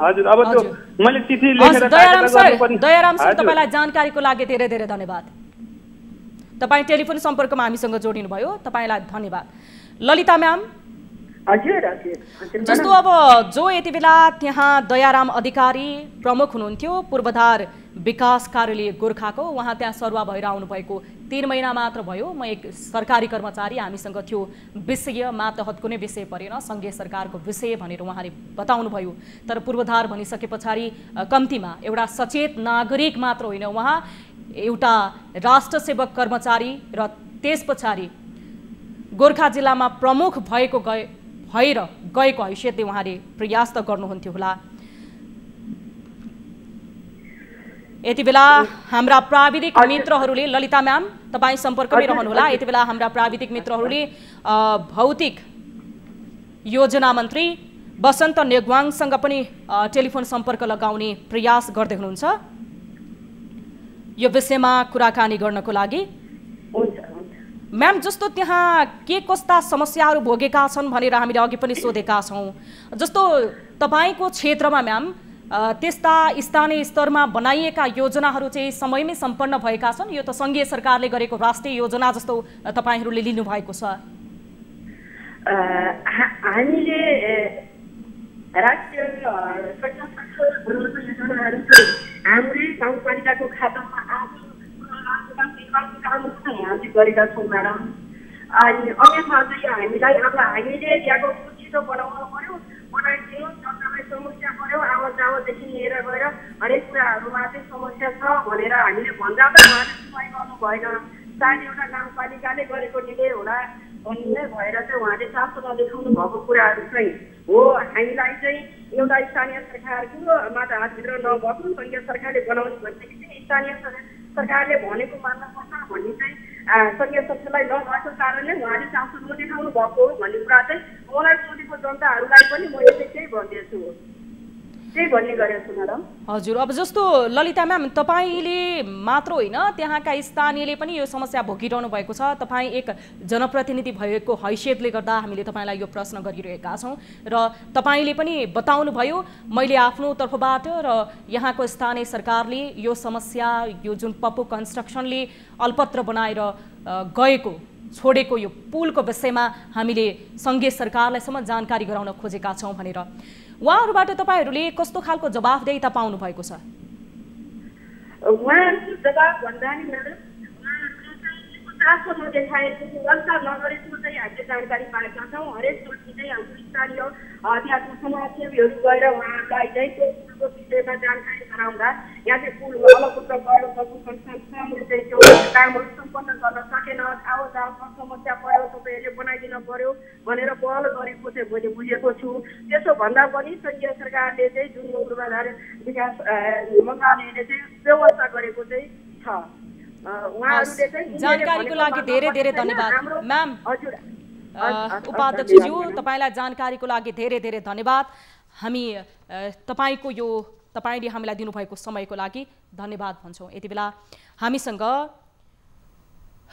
हजुर अब त्यो मैले चिठी लेखेर दयाराम सर तपाईँलाई जानकारीको लागि धेरै धेरै धन्यवाद। तपाईँ टेलिफोन सम्पर्कमा हामीसँग जोडिनु भयो, तपाईँलाई धन्यवाद। ललिता म्याम, जस्तो अब जो यति बेला त्यहाँ दयाराम अधिकारी प्रमुख हुनुहुन्थ्यो पूर्वाधार विकास कार्यालय गोर्खाको, उहाँ त्यहाँ सरुवा भएर आउनुभएको 3 महिना मात्र भयो। म एक सरकारी कर्मचारी, हामीसँग थियो विषयमा तहत कुनै विषय परेन, सङ्घीय सरकारको विषय भनेर उहाँले बताउनु भयो। तर पूर्वाधार भनिसके पछाडि कम्तीमा एउटा सचेत नागरिक मात्र होइन, उहाँ एउटा राष्ट्र सेवक कर्मचारी र त्यस पछाडि गोर्खा जिल्लामा प्रमुख भएर गएको हैसियतले उहाँले प्रयास त गर्नुहुन्थ्यो होला। यति बेला हाम्रा प्राविधिक मित्रहरूले, ललिता म्याम तपाईँ सम्पर्कमै रहनुहोला, यति बेला हाम्रा प्राविधिक मित्रहरूले भौतिक योजना मन्त्री बसन्त नेगवाङसँग पनि टेलिफोन सम्पर्क लगाउने प्रयास गर्दै हुनुहुन्छ यो विषयमा कुराकानी गर्नको लागि। म्याम, जस्तो त्यहाँ के कस्ता समस्याहरू भोगेका छन् भनेर हामीले अघि पनि सोधेका छौँ। जस्तो तपाईँको क्षेत्रमा म्याम त्यस्ता स्थानीय स्तरमा बनाइएका योजनाहरू चाहिँ समयमै सम्पन्न भएका छन्? यो त सङ्घीय सरकारले गरेको राष्ट्रिय योजना जस्तो तपाईँहरूले लिनुभएको छ। हामीले राष्ट्रिय हाम्रै गाउँपालिकाको खातामा हामीले गरेका छौँ म्याडम। अनि अन्यथा चाहिँ हामीलाई अब हामीले यहाँको छिटो बनाउनु पर्यो, बनाइदिनु, जनतालाई समस्या पर्यो, आवत जावतदेखि लिएर गएर हरेक कुराहरूमा चाहिँ समस्या छ भनेर हामीले भन्दा त उहाँले सुनाइ गर्नु भएन। सायद एउटा गाउँपालिकाले गरेको निर्णय होला भन्ने भएर चाहिँ उहाँले चासो नदेखाउनु भएको कुराहरू चाहिँ हो। हामीलाई चाहिँ एउटा स्थानीय सरकारको मात्र हातभित्र नबस्नु, सङ्घीय सरकारले बनाउने भनेपछि चाहिँ स्थानीय सरकारले भनेको मान्नुपर्छ भन्ने चाहिँ सङ्घीय सरकारलाई नभएको कारणले उहाँले चासो नदेखाउनु भएको हो भन्ने कुरा चाहिँ मलाई सोधेको जनताहरूलाई पनि मैले चाहिँ त्यही भन्दैछु, त्यही भन्ने गरेको छु म्याडम। हजुर, अब जस्तो ललिता म्याम, तपाईँले मात्र होइन त्यहाँका स्थानीयले पनि यो समस्या भोगिरहनु भएको छ। तपाईँ एक जनप्रतिनिधि भएको हैसियतले गर्दा हामीले तपाईँलाई यो प्रश्न गरिरहेका छौँ र तपाईँले पनि बताउनुभयो मैले आफ्नो तर्फबाट र यहाँको स्थानीय सरकारले यो समस्या, यो जुन पप्पू कन्स्ट्रक्सनले अल्पत्र बनाएर गएको छोडेको यो पुलको विषयमा हामीले सङ्घीय सरकारलाईसम्म जानकारी गराउन खोजेका छौँ भनेर उहाँहरूबाट तपाईँहरूले कस्तो खालको जवाफदेहिता पाउनु भएको छ? उहाँहरूको जवाब भन्दा नि म्याडम चासो नदेखाएको व्यवस्था नगरेको चाहिँ हामीले जानकारी पाएका छौँ। हरेक चोटि चाहिँ हाम्रो स्थानीय त्यहाँको समाजसेवीहरू गएर उहाँहरूलाई चाहिँ त्यो पुलको विषयमा जानकारी गराउँदा यहाँ चाहिँ पुल अलपत्र गएर पप्पू कन्स्ट्रक्सनले चाहिँ त्यो कामहरू सम्पन्न गर्न सकेन, आवत जावतमा समस्या पर्यो, तपाईँहरूले बनाइदिन पर्यो भनेर पहल गरेको चाहिँ मैले बुझेको छु। त्यसो भन्दा पनि सङ्घीय सरकारले चाहिँ जुन पूर्वाधार विकास मन्त्रालयले चाहिँ व्यवस्था गरेको चाहिँ छ। जानकारीको लागि धेरै धेरै धन्यवाद म्याम। उपाध्यक्षज्यू, तपाईँलाई जानकारीको लागि धेरै धेरै धन्यवाद। हामी तपाईँले हामीलाई दिनुभएको समयको लागि धन्यवाद भन्छौँ। यति बेला हामीसँग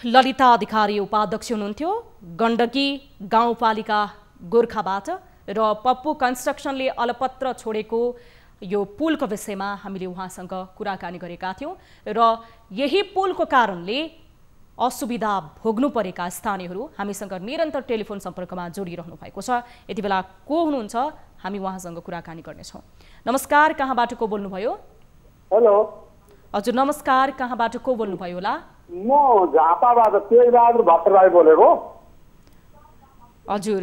ललिता अधिकारी उपाध्यक्ष हुनुहुन्थ्यो गण्डकी गाउँपालिका गोर्खाबाट र पप्पू कन्स्ट्रक्सनले अलपत्र छोडेको यो पुलको विषयमा हामीले उहाँसँग कुराकानी गरेका थियौँ र यही पुलको कारणले असुविधा भोग्नु परेका स्थानीयहरू हामीसँग निरन्तर टेलिफोन सम्पर्कमा जोडिरहनु भएको छ। यति बेला को हुनुहुन्छ हामी उहाँसँग कुराकानी गर्नेछौँ। नमस्कार, कहाँबाट को बोल्नुभयो? हेलो हजुर नमस्कार, कहाँबाट को बोल्नुभयो होला? म झापाबाट तेजबहादुर भट्टराई बोलेको। हजुर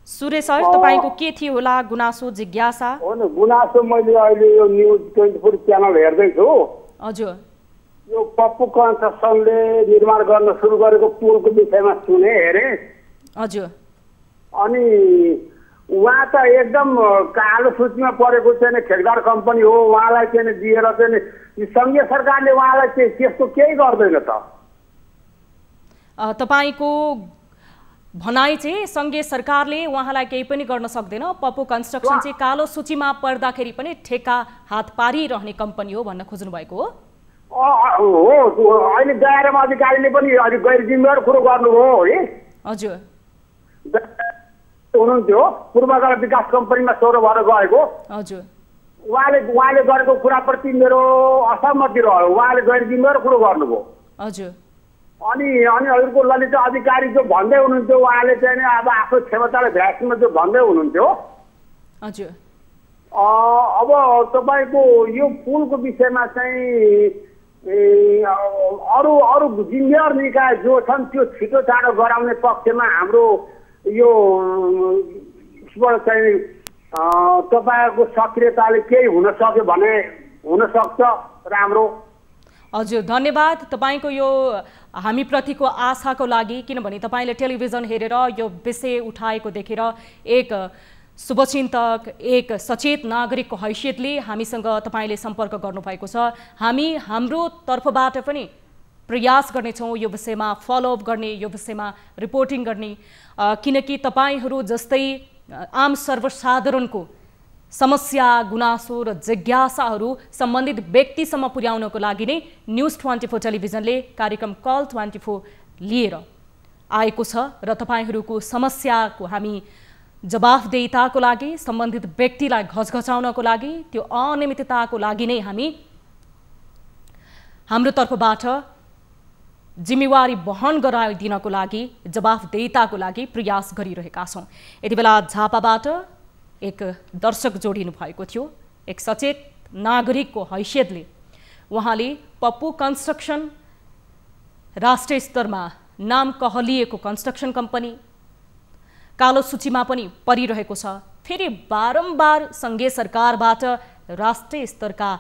सुरेश सर, तपाईँको के थियो होला गुनासो, जिज्ञासा? हो नि, गुनासो मैले अहिले यो न्युज 24 च्यानल हेर्दैछु। हजुर, यो पप्पू कन्स्ट्रक्सनले निर्माण गर्न सुरु गरेको पुलको विषयमा सुने, हेरेँ। हजुर, अनि उहाँ त एकदम कालो सूचीमा परेको चाहिँ ठेकदार कम्पनी हो, उहाँलाई चाहिँ दिएर चाहिँ सङ्घीय सरकारले उहाँलाई चाहिँ त्यस्तो केही गर्दैन त। तपाईँको भनाइ चाहिँ सङ्घीय सरकारले उहाँलाई केही पनि गर्न सक्दैन, पप्पू कन्स्ट्रक्सन चाहिँ कालो सूचीमा पर्दाखेरि पनि ठेक्का हात पारिरहने कम्पनी हो भन्न खोज्नु भएको हो? हो, अहिले दायरामा अधिकारीले पनि अलिक गैर जिम्मेवार कुरो गर्नुभयो है। हजुर, हुनुहुन्थ्यो पूर्वगढ विकास कम्पनीमा सोह्र भएर गएको। हजुर, उहाँले गरेको कुराप्रति मेरो असहमति रह्यो, उहाँले गैर जिम्मेवार कुरो गर्नुभयो। हजुर, अनि हजुरको ललिता अधिकारी जो भन्दै हुनुहुन्थ्यो उहाँले चाहिँ अब आफ्नो क्षमतालाई भ्यासमा जो भन्दै हुनुहुन्थ्यो। हजुर, अब तपाईँको यो पुलको विषयमा चाहिँ अरू जिम्मेवार निकाय जो छन् त्यो छिटो चाँडो गराउने पक्षमा हाम्रो यो चाहिँ तपाईँहरूको सक्रियताले केही हुन सक्यो भने हुनसक्छ राम्रो। हजुर धन्यवाद तपाईँको यो हामीप्रतिको आशाको लागि, किनभने तपाईँले टेलिभिजन हेरेर यो विषय उठाएको देखेर एक शुभचिन्तक, एक सचेत नागरिकको हैसियतले हामीसँग तपाईँले सम्पर्क गर्नुभएको छ। हामी हाम्रो तर्फबाट पनि प्रयास गर्नेछौँ यो विषयमा फलोअप गर्ने, यो विषयमा रिपोर्टिङ गर्ने, किनकि तपाईँहरू जस्तै आम सर्वसाधारणको समस्या, गुनासो र जिज्ञासाहरू सम्बन्धित व्यक्तिसम्म पुर्याउनको लागि नै न्युज 24 टेलिभिजनले कार्यक्रम कल 24 लिएर आएको छ र तपाईँहरूको समस्याको हामी जवाफदेहिताको लागि, सम्बन्धित व्यक्तिलाई घचघचाउनको लागि, त्यो अनियमितताको लागि नै हामी हाम्रो तर्फबाट जिम्मेवारी वहन गराइदिनको लागि, जवाफदेहिताको लागि प्रयास गरिरहेका छौँ। यति बेला झापाबाट एक दर्शक जोडिनु भएको थियो। एक सचेत नागरिकको हैसियतले उहाँले पप्पू कन्स्ट्रक्सन राष्ट्रिय स्तरमा नाम कहलिएको कन्स्ट्रक्सन कम्पनी कालो सूचीमा पनि परिरहेको छ। फेरि बारम्बार सङ्घीय सरकारबाट राष्ट्रिय स्तरका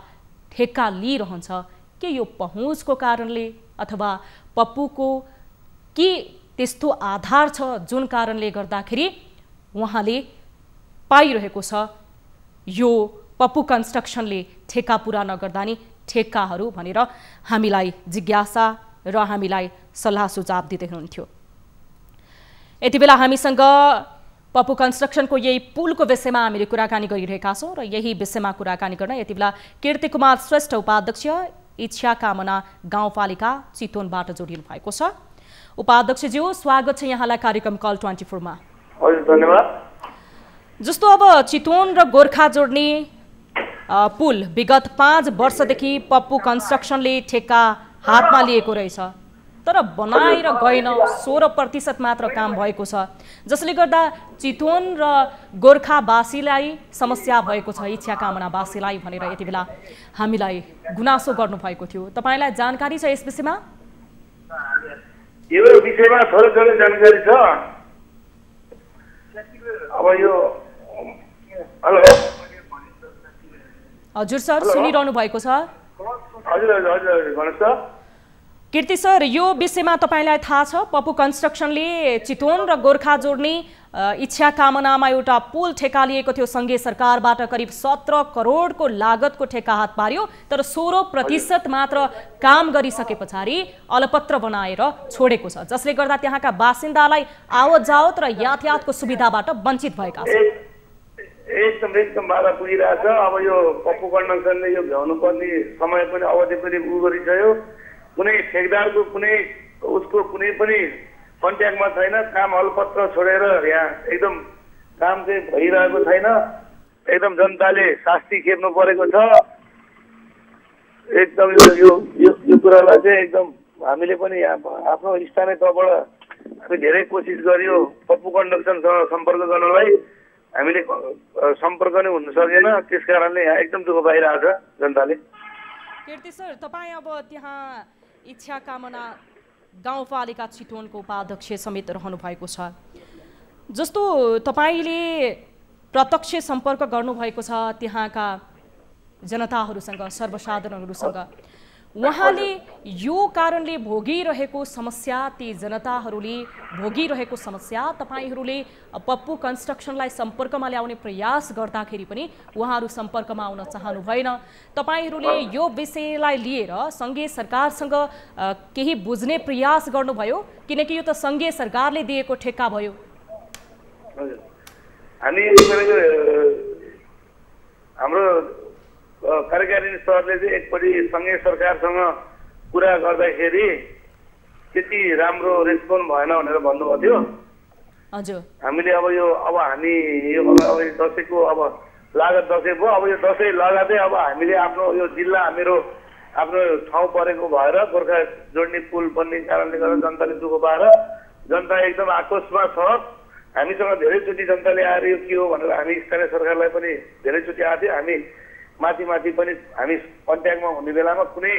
ठेक्का लिइरहन्छ। के यो पहुँचको कारणले अथवा पप्पूको के त्यस्तो आधार छ जुन कारणले गर्दाखेरि उहाँले पाइरहेको छ यो पप्पू कन्स्ट्रक्सनले ठेक्का पुरा नगर्दा नि ठेक्काहरू भनेर हामीलाई जिज्ञासा र हामीलाई सल्लाह सुझाव दिँदै हुनुहुन्थ्यो। यति बेला हामीसँग पप्पू कन्स्ट्रक्सनको यही पुलको विषयमा हामीले कुराकानी गरिरहेका छौँ र यही विषयमा कुराकानी गर्न यति बेला कीर्ति कुमार श्रेष्ठ उपाध्यक्ष इच्छा कामना गाउँपालिका चितवनबाट जोडिनु भएको छ। उपाध्यक्षज्यू, स्वागत छ यहाँलाई कार्यक्रम कल 24 मा। हजुर, धन्यवाद। जस्तो अब चितवन र गोर्खा जोड्ने पुल विगत 5 वर्षदेखि पप्पू कन्स्ट्रक्सनले ठेक्का हातमा लिएको रहेछ, तर बनाएर गएन। 16% मात्र काम भएको छ, जसले गर्दा चितवन र गोर्खावासीलाई समस्या भएको छ, इच्छा कामनावासीलाई भनेर यति बेला हामीलाई गुनासो गर्नुभएको थियो। तपाईँलाई जानकारी छ यस विषयमा? यो विषयमा थोरै थोरै जानकारी छ। अब यो हेलो हजुर सर, सुनिरहनु भएको छ? हजुर हजुर हजुर भन्नुहोस् त। कीर्ति सर, यो विषयमा तपाईँलाई थाहा छ पप्पू कन्स्ट्रक्सनले चितवन र गोर्खा जोड्ने इच्छा कामनामा एउटा पुल ठेक्का लिएको थियो सङ्घीय सरकारबाट। करिब 17 करोडको लागतको ठेक्का हात पार्यो, तर 16% मात्र काम गरिसके पछाडि अलपत्र बनाएर छोडेको छ, जसले गर्दा त्यहाँका बासिन्दालाई आवत जावत र यातायातको सुविधाबाट वञ्चित भएका छन्। एकदम बाधा पुगिरहेछ। अब यो पप्पू कन्स्ट्रक्सनले यो भ्याउनु पर्ने समय पनि अवधि पनि गरिसक्यो। कुनै ठेकदारको उसको कुनै पनि कन्ट्याक्टमा छैन। काम अलपत्र छोडेर यहाँ एकदम काम चाहिँ भइरहेको छैन। एकदम जनताले शास्ति खेप्नु परेको छ। एकदम यो कुरालाई चाहिँ एकदम हामीले पनि आफ्नो स्थानीय तहबाट हामी धेरै कोसिस गर्यो पप्पू कन्स्ट्रक्सनसँग सम्पर्क गर्नलाई। हामीले सम्पर्क नै हुन सकेन, त्यस कारणले यहाँ एकदम दुःख पाइरहेको छ जनताले। कीर्ति सर, तपाईँ अब त्यहाँ इच्छा कामना गाउँपालिका चितवनको उपाध्यक्ष समेत रहनु भएको छ। जस्तो तपाईँले प्रत्यक्ष सम्पर्क गर्नुभएको छ त्यहाँका जनताहरूसँग, सर्वसाधारणहरूसँग, उहाँले यो कारणले भोगिरहेको समस्या, ती जनताहरूले भोगिरहेको समस्या तपाईँहरूले पप्पू कन्स्ट्रक्सनलाई सम्पर्कमा ल्याउने प्रयास गर्दाखेरि पनि उहाँहरू सम्पर्कमा आउन चाहनु भएन। तपाईँहरूले यो विषयलाई लिएर सङ्घीय सरकारसँग केही बुझ्ने प्रयास गर्नुभयो, किनकि यो त सङ्घीय सरकारले दिएको ठेक्का भयो। हामी हाम्रो कार्यकारी स्तरले चाहिँ एकपट्टि सङ्घीय सरकारसँग कुरा गर्दाखेरि त्यति राम्रो रेस्पोन्स भएन भनेर भन्नुभएको थियो। हजुर, हामीले अब हामी यो दसैँको अब लागत दसैँ भयो। अब यो दसैँ लगातै अब हामीले आफ्नो यो जिल्ला मेरो आफ्नो ठाउँ परेको भएर गोर्खा जोड्ने पुल बन्ने कारणले गर्दा जनताले दुःख पाएर जनता एकदम आक्रोशमा छ। हामीसँग धेरैचोटि जनताले आएर यो के हो भनेर हामी स्थानीय सरकारलाई पनि धेरैचोटि आएको थियो। हामी माथि पनि हामी कन्ट्याक्टमा हुने बेलामा कुनै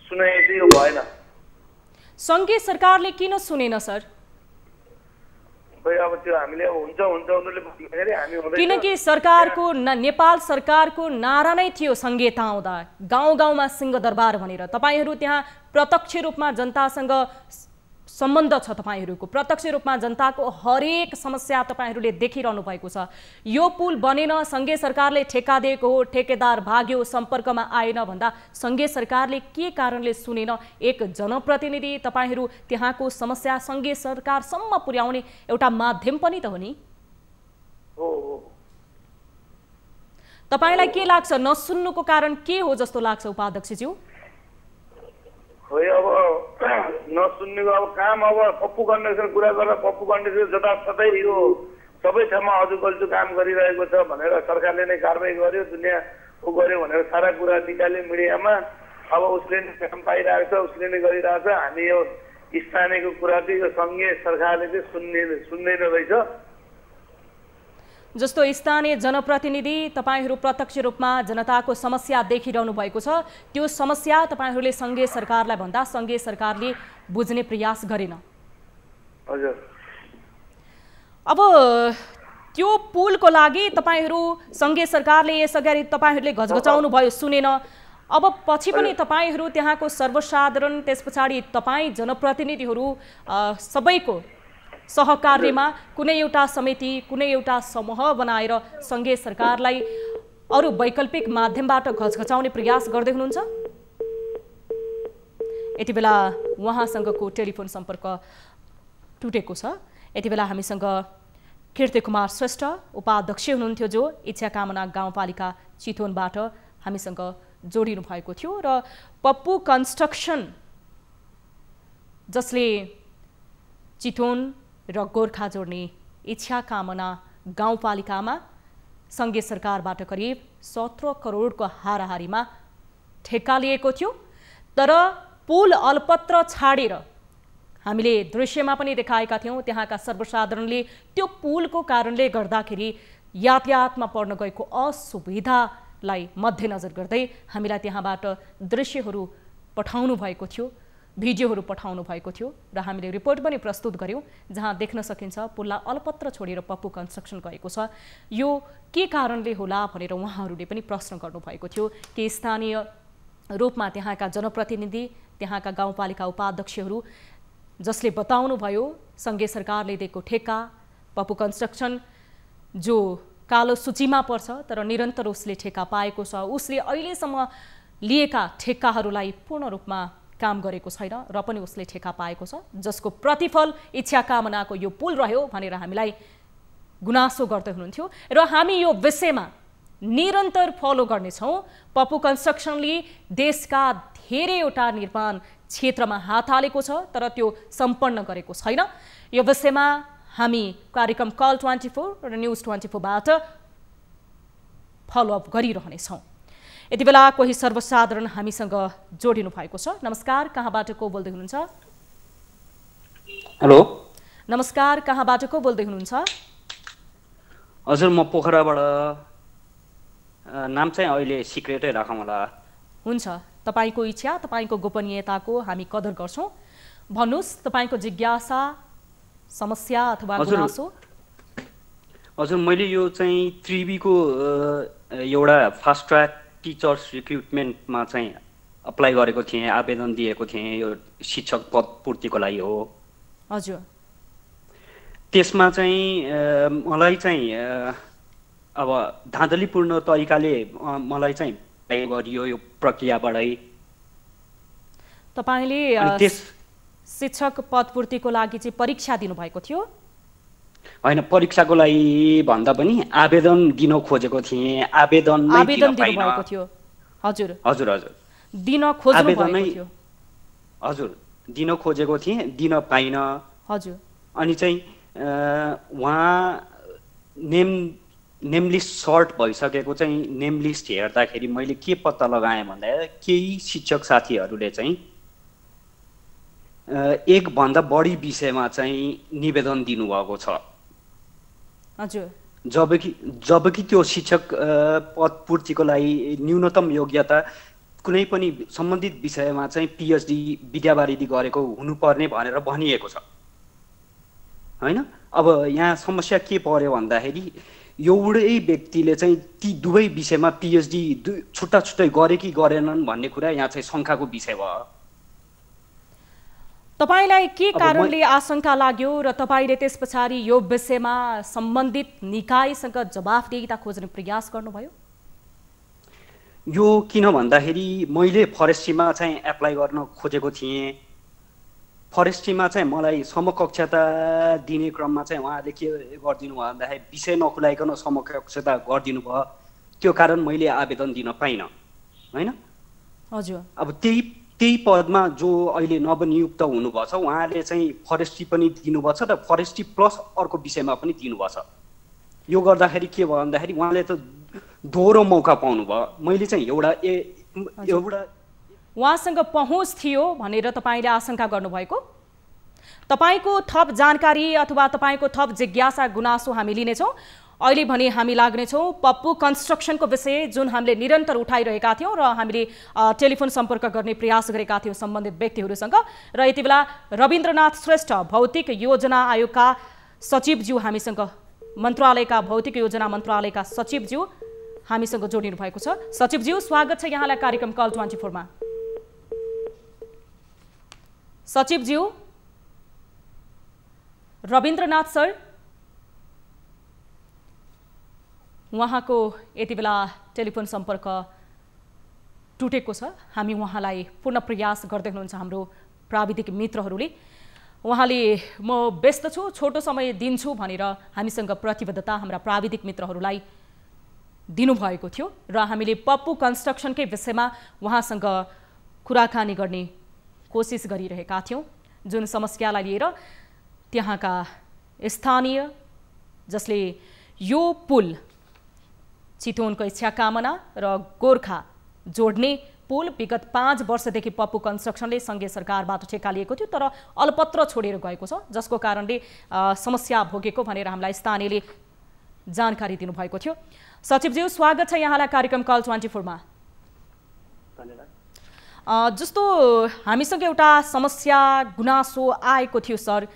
सुनाइ चाहिँ यो भएन। सङ्घीय सरकारले किन सुनेन सर? अब त्यो हामीले हुन्छ उनीहरूले भन्दाखेरि हामी किनकि सरकारको नेपाल सरकारको नारा नै थियो सङ्घीयता आउँदा गाउँ गाउँमा सिंहदरबार भनेर। तपाईँहरू त्यहाँ प्रत्यक्ष रूपमा जनतासँग सम्बन्ध छ, तपाईँहरूको प्रत्यक्ष रूपमा जनताको हरेक समस्या तपाईँहरूले देखिरहनु भएको छ। यो पुल बनेन, सङ्घीय सरकारले ठेक्का दिएको हो, ठेकेदार भाग्यो, सम्पर्कमा आएन भन्दा सङ्घीय सरकारले के कारणले सुनेन? एक जनप्रतिनिधि तपाईँहरू त्यहाँको समस्या सङ्घीय सरकारसम्म पुर्याउने एउटा माध्यम पनि त हो नि। तपाईँलाई के लाग्छ, नसुन्नुको कारण के हो जस्तो लाग्छ उपाध्यक्षज्यू? अब नसुन्नेको अब काम अब पप्पू कन्स्ट्रक्सन कुरा गरेर पप्पू कन्स्ट्रक्सन जताततै यो सबै ठाउँमा अजुकल्चो काम गरिरहेको छ भनेर सरकारले नै कारबाही गर्यो, दुनियाँ ऊ गर्यो भनेर सारा कुरा निकाल्यो मिडियामा। अब उसले नै काम पाइरहेको छ, उसले नै गरिरहेको छ। हामी यो स्थानीयको कुरा चाहिँ यो सङ्घीय सरकारले चाहिँ सुन्दैन रहेछ। जस्तो स्थानीय जनप्रतिनिधि तपाईहरू प्रत्यक्ष रूपमा जनताको समस्या देखिरहनु भएको छ, त्यो समस्या तपाईहरूले सङ्घीय सरकारलाई भन्दा सङ्घीय सरकारले बुझ्ने प्रयास गरेन। हजुर, अब त्यो पुलको लागि तपाईहरू सङ्घीय सरकारले यसअगाडि तपाईहरूले घचघचाउनु भयो, सुनेन। अब पछि पनि तपाईहरू त्यहाँको सर्वसाधारण, त्यस पछाडि तपाईँ जनप्रतिनिधिहरू सबैको सहकार्यमा कुनै एउटा समिति, कुनै एउटा समूह बनाएर सङ्घीय सरकारलाई अरू वैकल्पिक माध्यमबाट घचघचाउने प्रयास गर्दै हुनुहुन्छ? यति बेला उहाँसँगको टेलिफोन सम्पर्क टुटेको छ। यति बेला हामीसँग कीर्ति कुमार श्रेष्ठ उपाध्यक्ष हुनुहुन्थ्यो, जो इच्छा कामना गाउँपालिका चितवनबाट हामीसँग जोडिनु भएको थियो। र पप्पू कन्स्ट्रक्सन जसले चितवन र गोर्खा जोड्ने इच्छा कामना गाउँपालिकामा सङ्घीय सरकारबाट करिब 17 करोडको हाराहारीमा ठेक्का लिएको थियो। तर पुल अलपत्र छाडेर हामीले दृश्यमा पनि देखाएका थियौँ, त्यहाँका सर्वसाधारणले त्यो पुलको कारणले गर्दाखेरि यातायातमा पर्न गएको असुविधालाई मध्यनजर गर्दै हामीलाई त्यहाँबाट दृश्यहरू पठाउनु भएको थियो, भिडियोहरू पठाउनु भएको थियो र हामीले रिपोर्ट पनि प्रस्तुत गर्यौँ, जहाँ देख्न सकिन्छ पुललाई अलपत्र छोडेर पप्पू कन्स्ट्रक्सन गएको छ। यो के कारणले होला भनेर उहाँहरूले पनि प्रश्न गर्नुभएको थियो। कि स्थानीय रूपमा त्यहाँका जनप्रतिनिधि, त्यहाँका गाउँपालिका उपाध्यक्षहरू जसले बताउनु भयो सङ्घीय सरकारले दिएको ठेक्का, पप्पू कन्स्ट्रक्सन जो कालो सूचीमा पर्छ तर निरन्तर उसले ठेक्का पाएको छ, उसले अहिलेसम्म लिएका ठेक्काहरूलाई पूर्ण रूपमा काम गरेको छैन र पनि उसले ठेक्का पाएको छ, जसको प्रतिफल इच्छा कामनाको यो पुल रह्यो भनेर हामीलाई गुनासो गर्दै हुनुहुन्थ्यो। र हामी यो विषयमा निरन्तर फलो गर्नेछौँ। पप्पू कन्स्ट्रक्सनले देशका धेरैवटा निर्माण क्षेत्रमा हात हालेको छ तर त्यो सम्पन्न गरेको छैन। यो विषयमा हामी कार्यक्रम कल 24 र न्युज 24बाट फलोअप गरिरहनेछौँ। यति बेला कोही सर्वसाधारण हामीसँग जोडिनु भएको छ। नमस्कार, कहाँबाट को बोल्दै हुनुहुन्छ? हेलो, नमस्कार, कहाँबाट को बोल्दै हुनुहुन्छ? हजुर, म पोखराबाट। नाम चाहिँ अहिले सिक्रेटै राखौँ होला। हुन्छ, तपाईँको इच्छा, तपाईँको गोपनीयताको हामी कदर गर्छौँ। भन्नुहोस् तपाईँको जिज्ञासा, समस्या अथवा गुनासो। हजुर, मैले यो चाहिँ त्रिवीको एउटा फास्ट ट्र्याक टिचर्स रिक्रुटमेन्टमा चाहिँ अप्लाई गरेको थिएँ, आवेदन दिएको थिएँ, यो शिक्षक पद पूर्तिको लागि हो। हजुर, त्यसमा चाहिँ मलाई चाहिँ अब धाँधलीपूर्ण तरिकाले मलाई चाहिँ गरियो यो प्रक्रियाबाटै। तपाईँले शिक्षक पद पूर्तिको लागि चाहिँ परीक्षा दिनुभएको थियो? होइन, परीक्षाको लागि भन्दा पनि आवेदन दिन खोजेको थिएँ। आवेदन दिनुभएको थियो? हजुर हजुर हजुर, दिन खोज्नु भएको थियो? हजुर, दिन खोजेको थिएँ, दिन पाइन। हजुर, अनि चाहिँ उहाँ नेम लिस्ट सर्ट भइसकेको चाहिँ नेम लिस्ट हेर्दाखेरि मैले के पत्ता लगाएँ भन्दा केही शिक्षक साथीहरूले चाहिँ एकभन्दा बढी विषयमा चाहिँ निवेदन दिनुभएको छ। हजुर, जबकि त्यो शिक्षक पद पूर्तिको लागि न्यूनतम योग्यता कुनै पनि सम्बन्धित विषयमा चाहिँ पिएचडी विद्यावारिधि गरेको हुनुपर्ने भनेर भनिएको छ। होइन, अब यहाँ समस्या के पर्यो भन्दाखेरि एउटै व्यक्तिले चाहिँ ती दुवै विषयमा पिएचडी छुट्टा छुट्टै गरे कि गरेनन् भन्ने कुरा यहाँ चाहिँ शङ्काको विषय भयो। तपाईलाई के कारणले आशंका लाग्यो र तपाईले त्यस पछाडि यो विषयमा सम्बन्धित निकायसँग जवाफदेहिता खोज्ने प्रयास गर्नुभयो? यो किन भन्दाखेरि मैले फरेस्ट्रीमा चाहिँ एप्लाई गर्न खोजेको थिएँ। फरेस्ट्रीमा चाहिँ मलाई समकक्षता दिने क्रममा चाहिँ उहाँले के गरिदिनु भयो भन्दाखेरि विषय नखुलाइकन समकक्षता गरिदिनु भयो। त्यो कारण मैले आवेदन दिन पाइनँ। होइन, हजुर, अब त्यही पदमा जो अहिले नवनियुक्त हुनुभएको छ उहाँले चाहिँ फरेस्ट्री पनि दिनुभएको छ र फरेस्ट्री प्लस अर्को विषयमा पनि दिनुभएको छ। यो गर्दाखेरि के भयो भन्दाखेरि उहाँले त दोहोरो मौका पाउनु भयो। मैले चाहिँ एउटा उहाँसँग पहुँच थियो भनेर तपाईँले आशंका गर्नुभएको? तपाईँको थप जानकारी अथवा तपाईँको थप जिज्ञासा गुनासो हामी लिनेछौँ। अहिले भने हामी लाग्नेछौँ पप्पू कन्स्ट्रक्सनको विषय जुन हामीले निरन्तर उठाइरहेका थियौँ र हामीले टेलिफोन सम्पर्क गर्ने प्रयास गरेका थियौँ सम्बन्धित व्यक्तिहरूसँग। र यति बेला रविन्द्रनाथ श्रेष्ठ भौतिक योजना आयोगका सचिवज्यू हामीसँग, मन्त्रालयका भौतिक योजना मन्त्रालयका सचिवज्यू हामीसँग जोडिनु भएको छ। सचिवज्यू स्वागत छ यहाँलाई कार्यक्रम कल 24 मा। सचिवज्यू रविन्द्रनाथ सर, उहाँको यति बेला टेलिफोन सम्पर्क टुटेको छ। हामी उहाँलाई पुनः प्रयास गर्दै हुनुहुन्छ हाम्रो प्राविधिक मित्रहरूले। उहाँले म व्यस्त छु, छोटो समय दिन्छु भनेर हामीसँग प्रतिबद्धता हाम्रा प्राविधिक मित्रहरूलाई दिनुभएको थियो र हामीले पप्पू कन्स्ट्रक्सनकै विषयमा उहाँसँग कुराकानी गर्ने कोसिस गरिरहेका थियौँ। जुन समस्यालाई लिएर त्यहाँका स्थानीय जसले यो पुल चितवनको इच्छा कामना र गोर्खा जोड्ने पुल विगत 5 वर्षदेखि पप्पू कन्स्ट्रक्सनले सङ्घीय सरकारबाट ठेक्का लिएको थियो तर अलपत्र छोडेर गएको छ, जसको कारणले समस्या भोगेको भनेर हामीलाई स्थानीयले जानकारी दिनुभएको थियो। सचिवज्यू स्वागत छ यहाँलाई कार्यक्रम कल 24 मा। जस्तो हामीसँग एउटा समस्या गुनासो आएको थियो सर,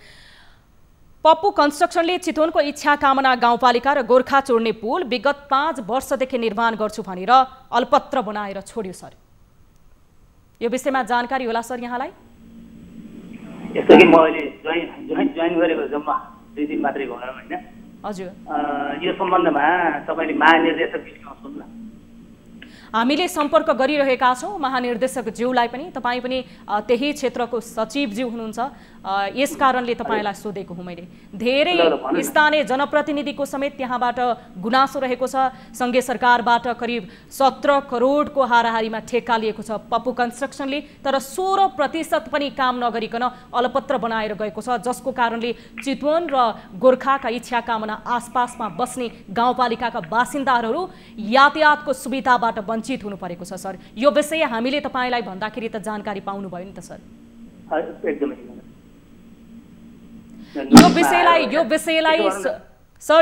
पप्पू कन्स्ट्रक्सनले चितवनको इच्छा कामना गाउँपालिका र गोर्खा जोड्ने पुल विगत 5 वर्षदेखि निर्माण गर्छु भनेर अलपत्र बनाएर छोड्यो सर। यो विषयमा जानकारी होला सर यहाँलाई? यस्तो कि म अहिले जोइन गरेको जम्मा 2 दिन मात्रै भयो हैन। हजुर, यो सम्बन्धमा तपाईले महानिर्देशक सुन्नु। हामीले सम्पर्क गरिरहेका छौँ महानिर्देशक ज्यूलाई पनि। तपाईँ पनि त्यही क्षेत्रको सचिव ज्यू हुनुहुन्छ, यस कारणले तपाईँलाई सोधेको हुँ मैले। धेरै स्थानीय जनप्रतिनिधिको समेत त्यहाँबाट गुनासो रहेको छ। सङ्घीय सरकारबाट करिब 17 करोडको हाराहारीमा ठेक्का लिएको छ पप्पू कन्स्ट्रक्सनले, तर 16% पनि काम नगरिकन अलपत्र बनाएर गएको छ, जसको कारणले चितवन र गोर्खाका इच्छा कामना आसपासमा बस्ने गाउँपालिकाका बासिन्दाहरू यातायातको सुविधाबाट वञ्चित हुनु परेको छ सर। यो विषय हामीले तपाईलाई भन्दाखेरि त जानकारी पाउनु भयो नि त सर?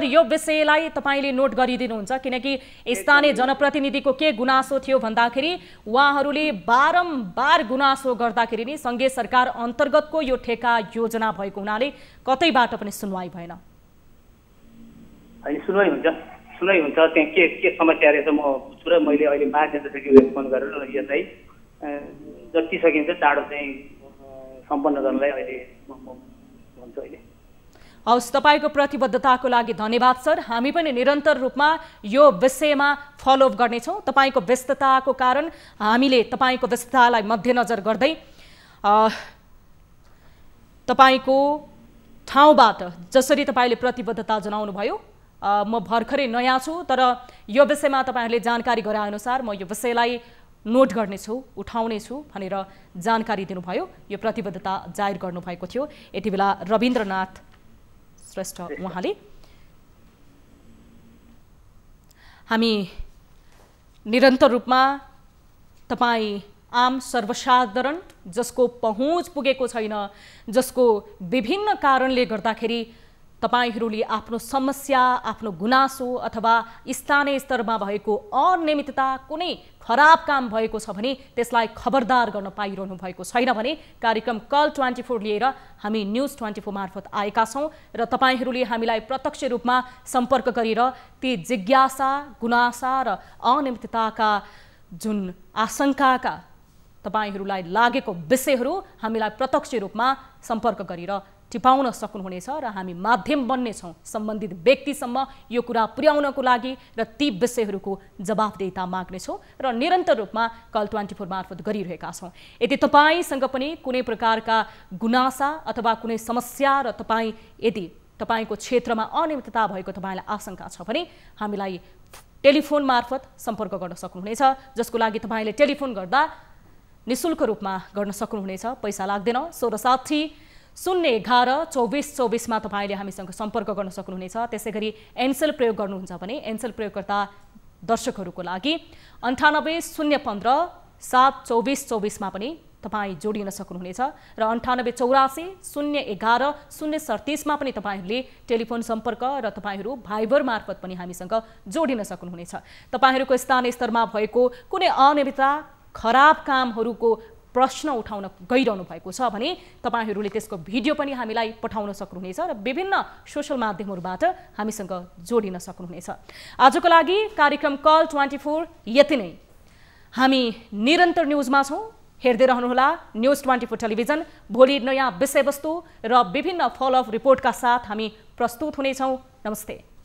यो विषयलाई तपाईले नोट गरिदिनुहुन्छ किनकि स्थानीय जनप्रतिनिधिको के गुनासो थियो भन्दाखेरि उहाँहरूले बारम्बार गुनासो गर्दाखेरि नि सङ्घीय सरकार अन्तर्गतको यो ठेक्का योजना भएको हुनाले कतैबाट पनि सुनवाई भएन। सुनाइ हुन्छ त्यहाँ के समस्या रहेछ म बुझ्छु र मैले अहिले महानिर्देशकज्यूलाई फोन गरेर यसलाई जति सकिन्छ चाँडो चाहिँ सम्पन्न गर्नलाई अहिले म भन्छु। अहिले हवस्, तपाईँको प्रतिबद्धताको लागि धन्यवाद सर। हामी पनि निरन्तर रूपमा यो विषयमा फलोअप गर्नेछौँ। तपाईँको व्यस्तताको कारण हामीले तपाईँको व्यस्ततालाई मध्यनजर गर्दै तपाईँको ठाउँबाट जसरी तपाईँले प्रतिबद्धता जनाउनुभयो, म भर्खरै नयाँ छु तर यो विषयमा तपाईँहरूले जानकारी गराएअनुसार म यो विषयलाई नोट गर्नेछु, उठाउनेछु भनेर जानकारी दिनुभयो। यो प्रतिबद्धता जाहेर गर्नुभएको थियो यति बेला रविन्द्रनाथ श्रेष्ठ उहाँले। हामी निरन्तर रूपमा तपाईँ आम सर्वसाधारण जसको पहुँच पुगेको छैन, जसको विभिन्न कारणले गर्दाखेरि तपाईहरूले आफ्नो समस्या, आफ्नो गुनासो अथवा स्थानीय स्तरमा भएको अनियमितता, कुनै खराब काम भएको छ भने त्यसलाई खबरदार गर्न पाइरहनु भएको छैन भने कार्यक्रम कल 24 लिएर हामी न्युज 24 मार्फत आएका छौँ र तपाईहरूले हामीलाई प्रत्यक्ष रूपमा सम्पर्क गरेर ती जिज्ञासा, गुनासा र अनियमितताका जुन आशंकाका तपाईहरूलाई लागेको विषयहरू हामीलाई प्रत्यक्ष रूपमा सम्पर्क गरेर टिपाउन सक्नुहुनेछ र हामी माध्यम बन्नेछौँ सम्बन्धित व्यक्तिसम्म यो कुरा पुर्याउनको लागि र ती विषयहरूको जवाफदेहिता माग्नेछौँ र निरन्तर रूपमा कल 24 मार्फत गरिरहेका छौँ। यदि तपाईसँग पनि कुनै प्रकारका गुनासा अथवा कुनै समस्या र यदि तपाईँको क्षेत्रमा अनियमितता भएको तपाईँलाई आशंका छ भने हामीलाई टेलिफोन मार्फत सम्पर्क गर्न सक्नुहुनेछ, जसको लागि तपाईँले टेलिफोन गर्दा निशुल्क रूपमा गर्न सक्नुहुनेछ, पैसा लाग्दैन। 1660 011-2424 तपाईँले हामीसँग सम्पर्क गर्न सक्नुहुनेछ। त्यसै गरी एनसेल प्रयोग गर्नुहुन्छ भने एनसेल प्रयोगकर्ता दर्शकहरूको लागि 98-015-72424 पनि तपाईँ जोडिन सक्नुहुनेछ र 98-84-011-037 पनि तपाईँहरूले टेलिफोन सम्पर्क र तपाईँहरू भाइबर मार्फत पनि हामीसँग जोडिन सक्नुहुनेछ। तपाईँहरूको स्थानीय स्तरमा भएको कुनै अनियमितता खराब कामहरूको प्रश्न उठाउन गइरहनु भएको छ भने तपाईँहरूले त्यसको भिडियो पनि हामीलाई पठाउन सक्नुहुनेछ र विभिन्न सोशल माध्यमहरूबाट हामीसँग जोडिन सक्नुहुनेछ। आजको लागि कार्यक्रम कल 24 यति नै। हामी निरन्तर न्युजमा छौँ, हेर्दै रहनुहोला न्युज 24 टेलिभिजन। भोलि नयाँ विषयवस्तु र विभिन्न फलोअप रिपोर्टका साथ हामी प्रस्तुत हुनेछौँ। नमस्ते।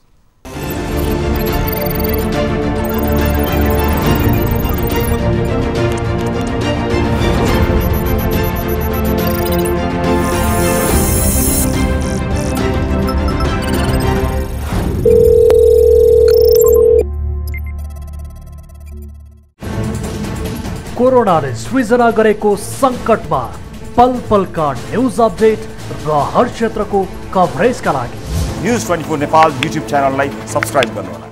कोरोनाले सृजना गरेको सङ्कटमा पल पलका न्युज अपडेट र हर क्षेत्रको कभरेजका लागि न्युज 24 नेपाल युट्युब च्यानललाई सब्स्क्राइब गर्नुहोला।